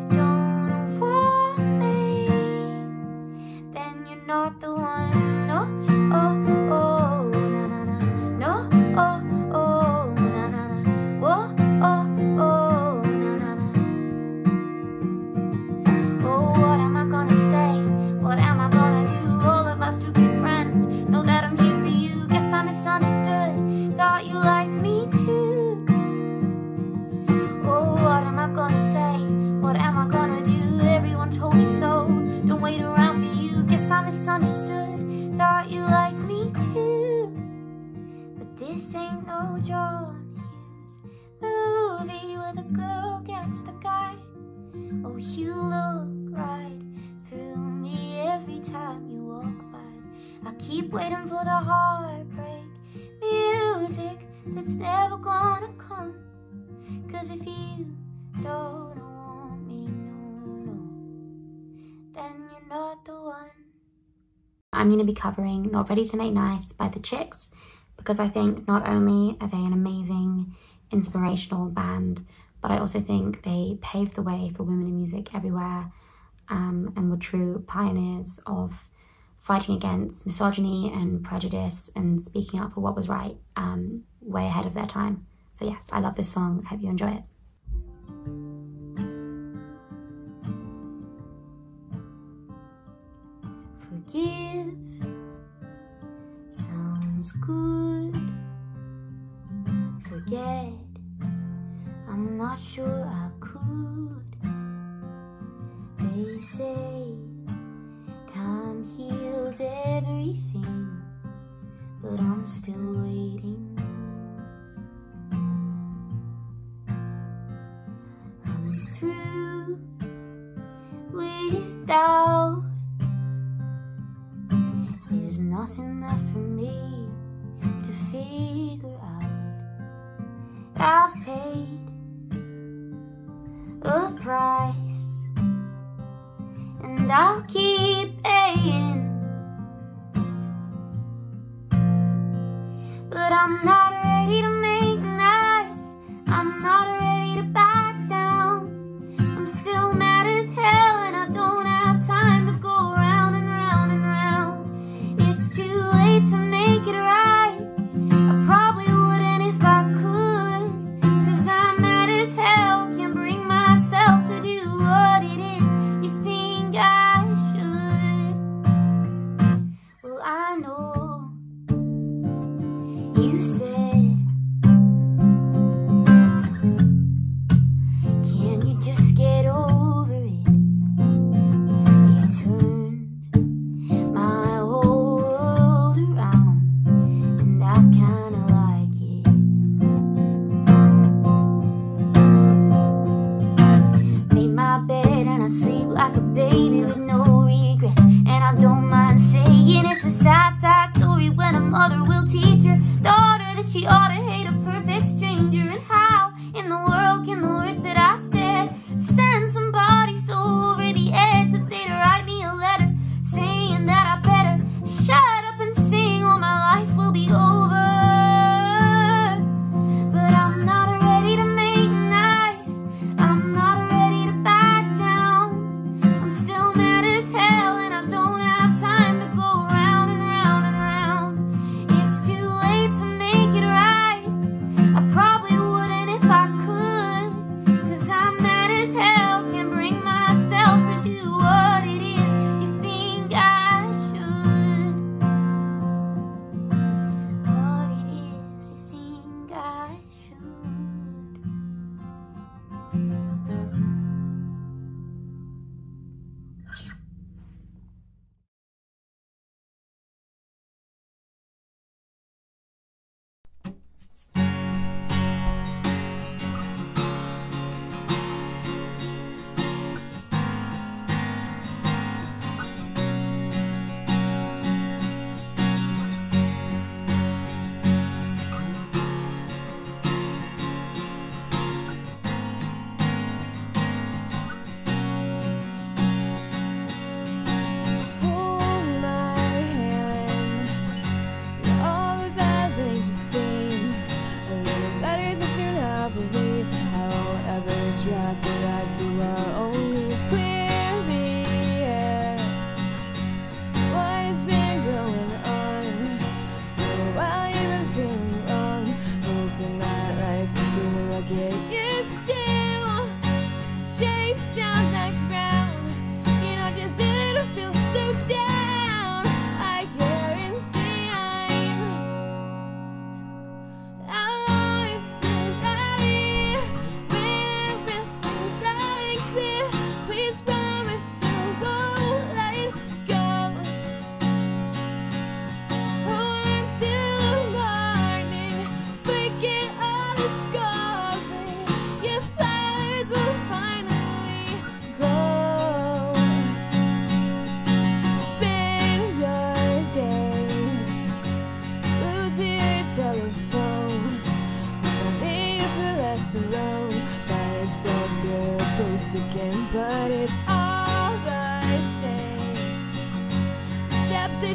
don't want me, then you're not the one. No, oh, oh, na na na. No, oh, oh, na na na. Whoa, oh, oh, na na na. Oh, what am I gonna say? What am I gonna do? All of us to be friends. Know that I'm here for you. Guess I misunderstood. Thought you liked me too. Oh, what am I gonna say? What am I gonna do? Everyone told me so. Don't wait around for you. Guess I misunderstood. Thought you liked me too. But this ain't no John Hughes movie where the girl gets the guy. Oh, you look right through me every time you walk by. I keep waiting for the heartbreak music that's never gonna come. 'Cause if you don't want me, no, no, then you're not the one. I'm going to be covering Not Ready to Make Nice by the Chicks, because I think not only are they an amazing, inspirational band, but I also think they paved the way for women in music everywhere, and were true pioneers of fighting against misogyny and prejudice and speaking up for what was right, way ahead of their time. So yes, I love this song. I hope you enjoy it. Forgive sounds good. Forget, I'm not sure I could. They say time heals everything, but I'm still waiting. I'm through with doubt. There's nothing left for me to figure out. I've paid a price, and I'll keep paying. But I'm not ready to make nice. I'm not ready to back down. I'm still mad as hell, and I don't have time to go round and round and round. It's too late to make it right. I probably wouldn't if I could, 'cause I'm mad as hell. Can't bring myself to do what it is you think I should.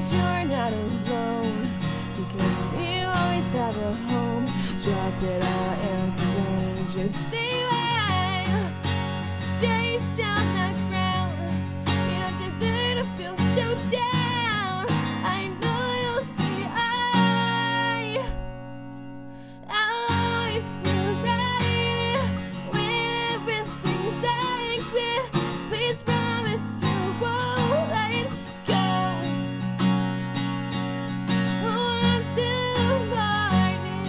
that you're not alone, because you always have a home. Drop it all and then just say why. Chase down that ground. You don't deserve to feel so down. I know you'll see I'll always feel right when everything's unclear. Please promise you won't let it go. Until morning,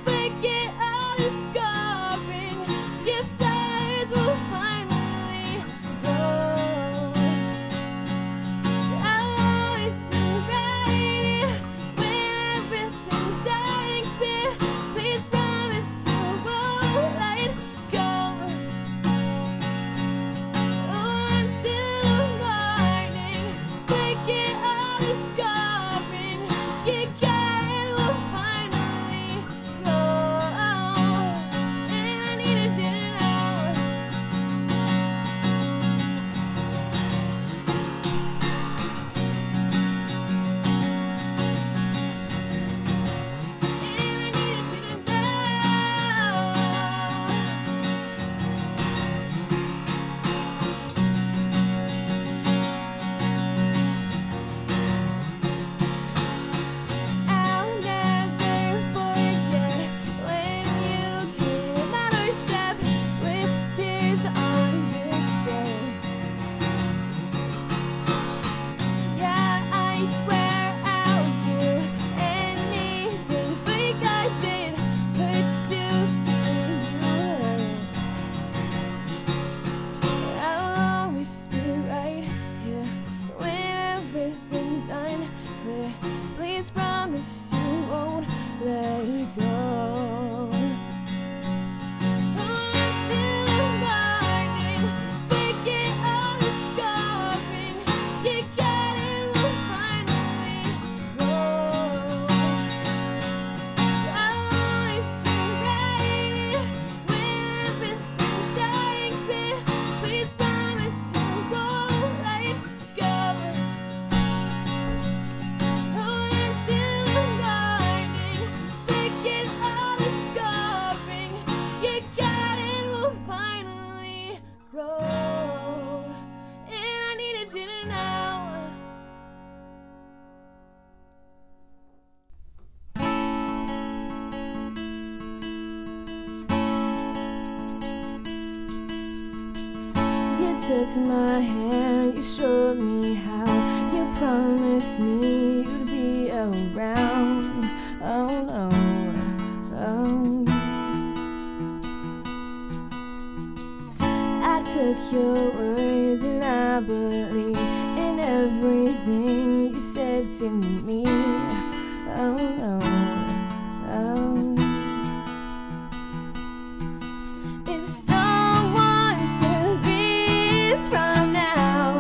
forget all the scarring. Your flowers will finally grow. I'll always feel right when everything's unclear. Please promise you won't let it go. Until morning, forget all the scarring. You got it will finally go. And I needed you to know. I'll never forget when you came out our step with tears on your shirt. Yeah, I swear I'll do anything because it hurts to see you hurt. I'll always be right here when everything's unclear. Please promise you won't let it go. Until morning, forget all the scarring. You got it will finally grow. I'll always be right when everything's unclear. Please promise you won't let it go. Until morning, forget all the scarring. You got it will finally grow. And I needed you to know. You took my hand, you showed me how. You promised me you'd be around. Oh no, oh. I took your words and I believe in everything you said to me. Oh no, oh. If someone says this from now,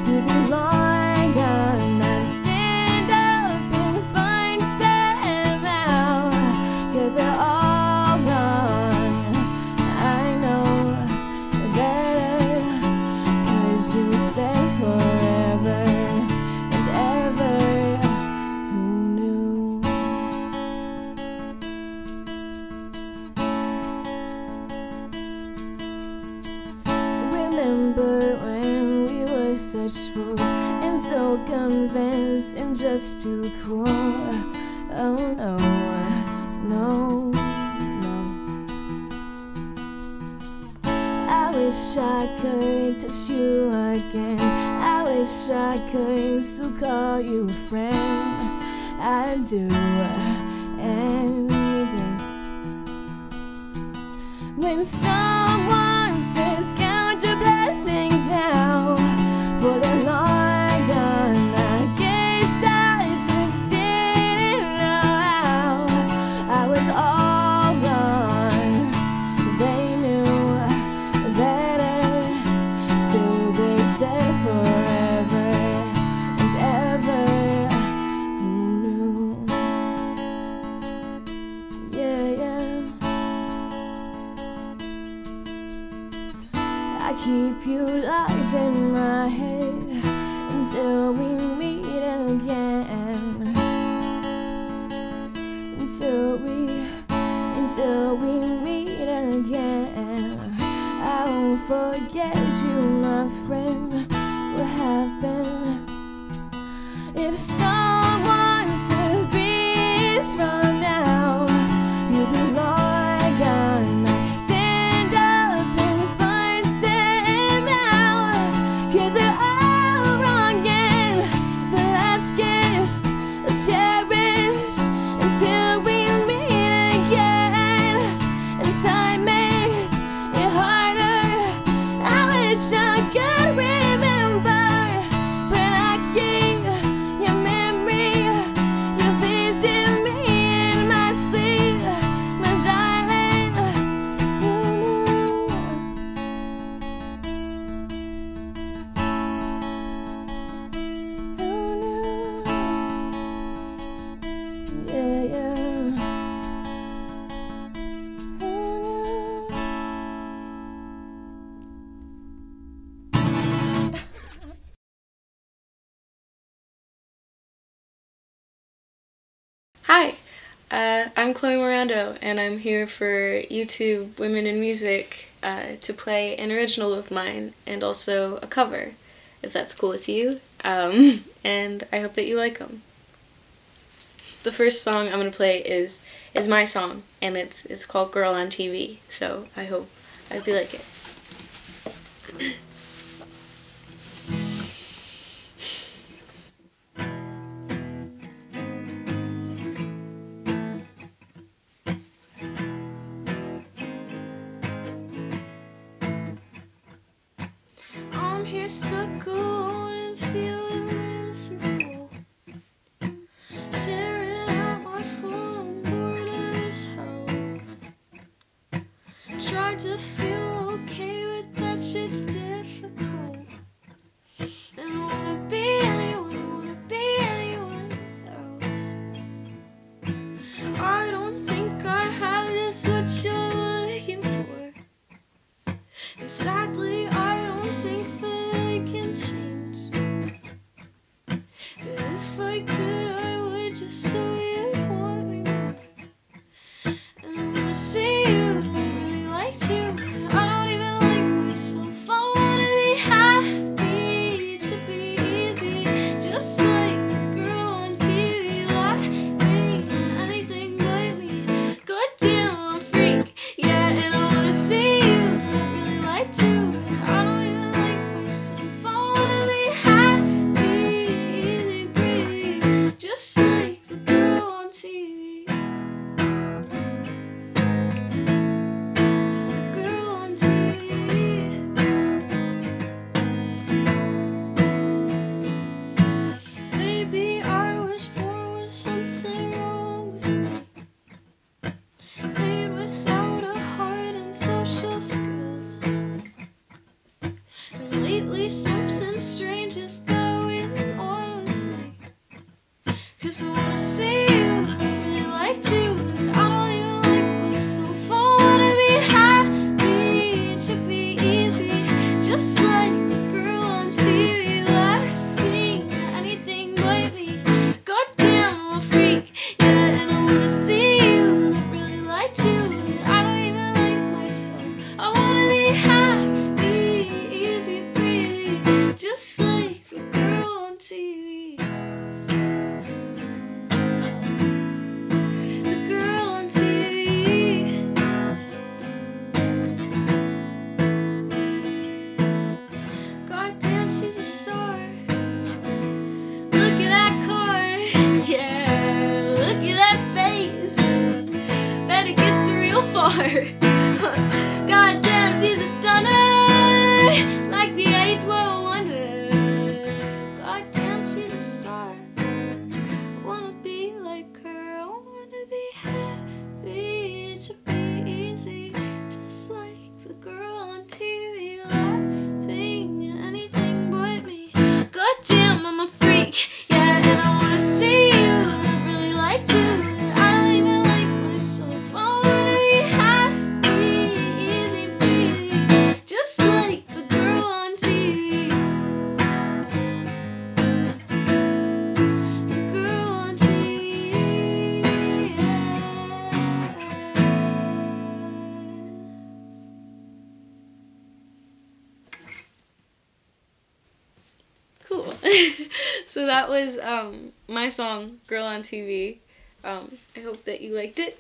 you'll be long gone. I'd stand up and find them out, 'cause they're all wrong. I know better, 'cause you said forever and ever. Who knew? Remember when we were such fools and so convinced and just too cool. Oh no, no, no. I wish I could touch you again. I wish I could still call you a friend. I'd do anything. When someone says count your blessings now, for the long gone, I guess I just didn't know how. I was all wrong. They knew better, so they said forever and ever. Who knew? Yeah, yeah. Hi, I'm Chloe Moriondo, and I'm here for YouTube Women in Music to play an original of mine and also a cover, if that's cool with you, and I hope that you like them. The first song I'm going to play is my song, and it's called Girl on TV, so I hope you like it. I'm here stuck alone and feeling miserable, staring at my phone, bored as hell. Tried to feel okay, but that shit's difficult. And I wanna be anyone else. I don't think I have just what you're looking for, and sadly I don't think that I can change. But if I could, I would, just so you'd want me more. And I wanna see you, I really like to. I don't even like myself. I wanna be happy, it should be easy, just like the girl on TV, laughing anything but me. Goddamn, I'm a freak, yeah, and I wanna see you, I really like to. I don't even like myself. I wanna be happy, easy breezy, just like the girl on TV. The girl on TV. Maybe I was born with something wrong with me, made without a heart and social skills. And lately something strange is going on with me, 'cause I wanna see you, I really like to, but I don't even like myself. I wanna be happy, it should be easy, just like the girl on TV, laughing at anything but me. Goddamn, I'm a freak, yeah, and I wanna see you, and I really like to, but I don't even like myself. I wanna be happy, easy breezy, just like the girl on TV. The girl on TV. Goddamn, she's a star. Look at that car, yeah, look at that face. Bet it gets real far. Goddamn, she's a stunner, like the eighth world wonder. Goddamn, she's a star. I wanna be like her. I wanna be happy. It should be easy, just like the girl on TV, laughing at anything but me. Goddamn, I'm a freak, yeah, and I wanna see you, and I really like to, but I don't even like myself. I wanna be happy, easy breezy, just like the girl on TV. The girl on TV, Cool. So that was my song, Girl on TV. I hope that you liked it.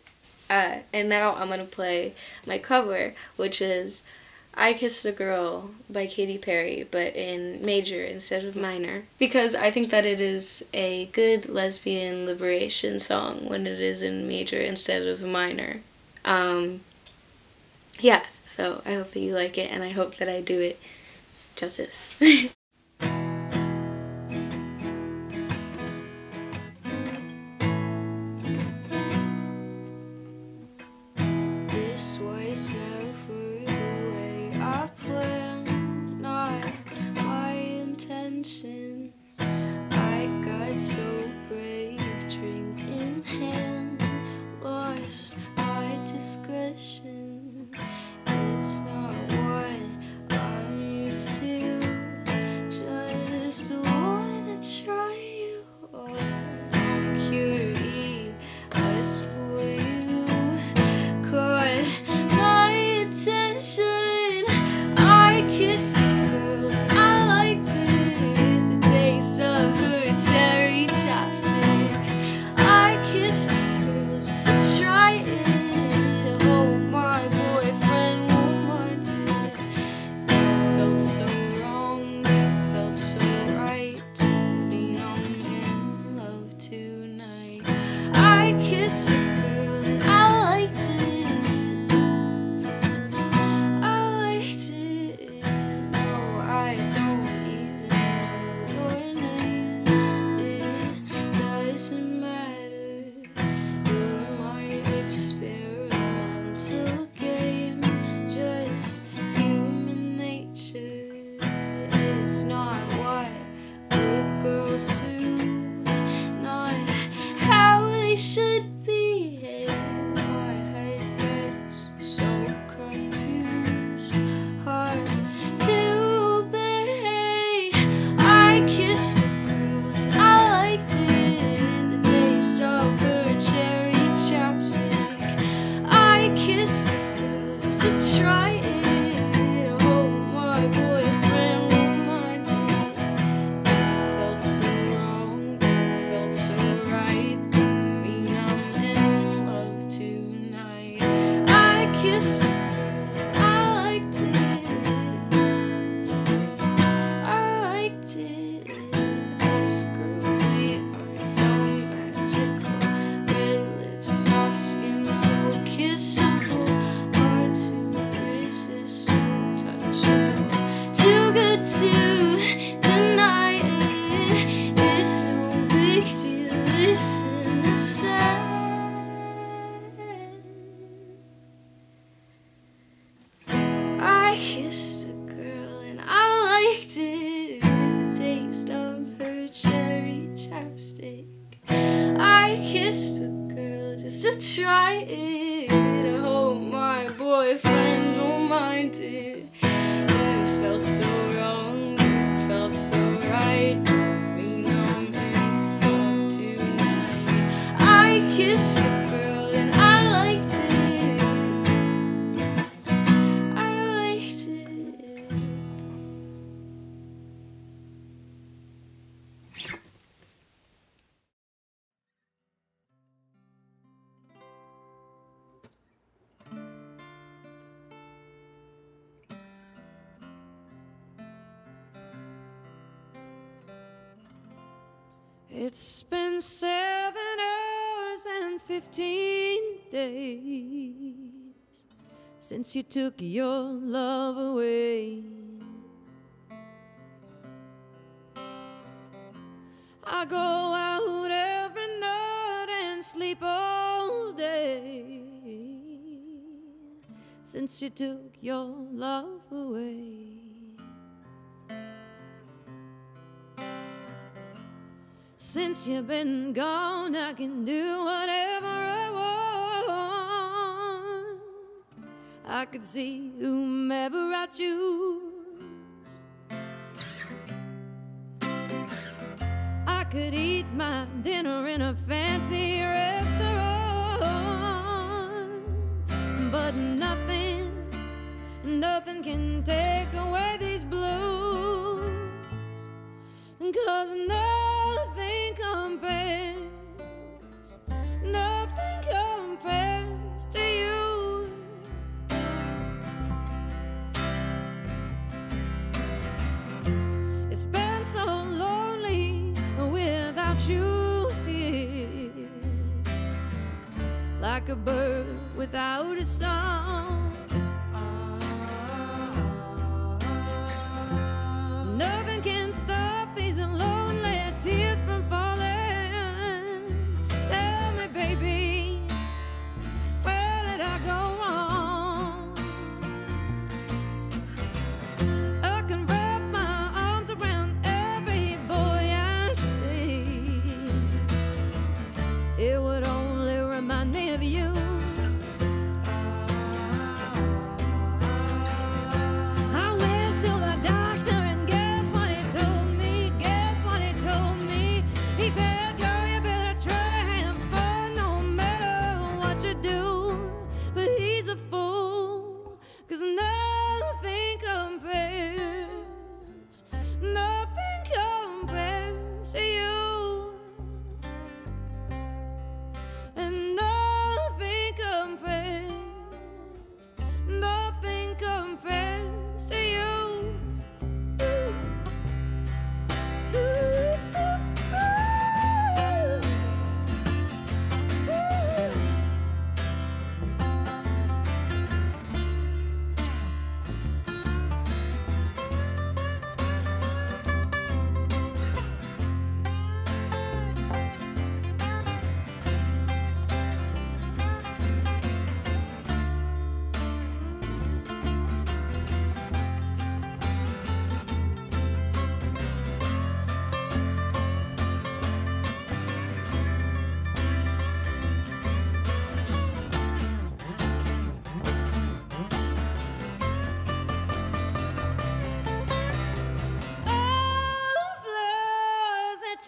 And now I'm going to play my cover, which is I Kissed a Girl by Katy Perry, but in major instead of minor. Because I think that it is a good lesbian liberation song when it is in major instead of minor. Yeah, so I hope that you like it, and I hope that I do it justice. This was never the way I planned, not my intention. I got so brave, drink in hand, lost my discretion. It's not what I'm used to, just wanna try you on. I'm curious, try it. I hope my boyfriend don't mind it. It felt so wrong, it felt so right. Mean I'm in love tonight. I kissed a girl and I liked it. I liked it. It's been 7 hours and 15 days since you took your love away. I go out every night and sleep all day since you took your love away. Since you've been gone, I can do whatever I want. I could see whomever I choose. I could eat my dinner in a fancy restaurant, but nothing can take away these blues, 'cause nothing compares to you. It's been so lonely without you here, like a bird without its song. Nothing can stop these lonely tears from falling. Tell me, baby, where did I go wrong? I can wrap my arms around every boy I see. It would only remind me of you. I went to the doctor and guess what he told me? Guess what he told me? He said, girl, you better try to have fun no matter what you do. But he's a fool, 'cause nothing compares to you. And nothing compares to you.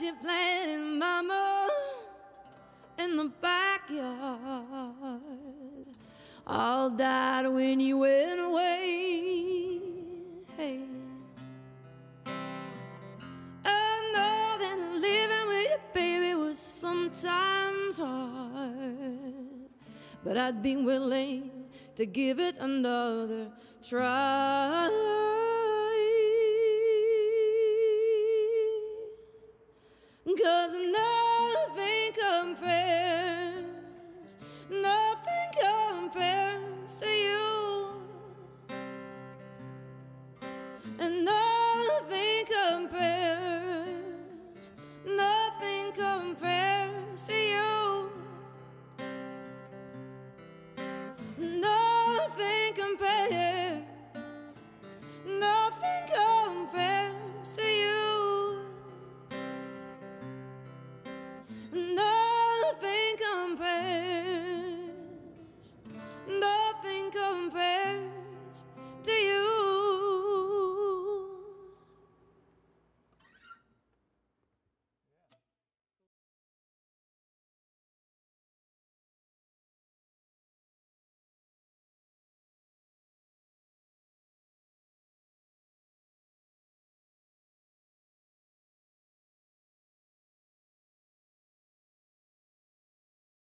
You planted, mama, in the backyard, all died when you went away. Hey, I know that living with you, baby, was sometimes hard, but I'd be willing to give it another try. 'Cause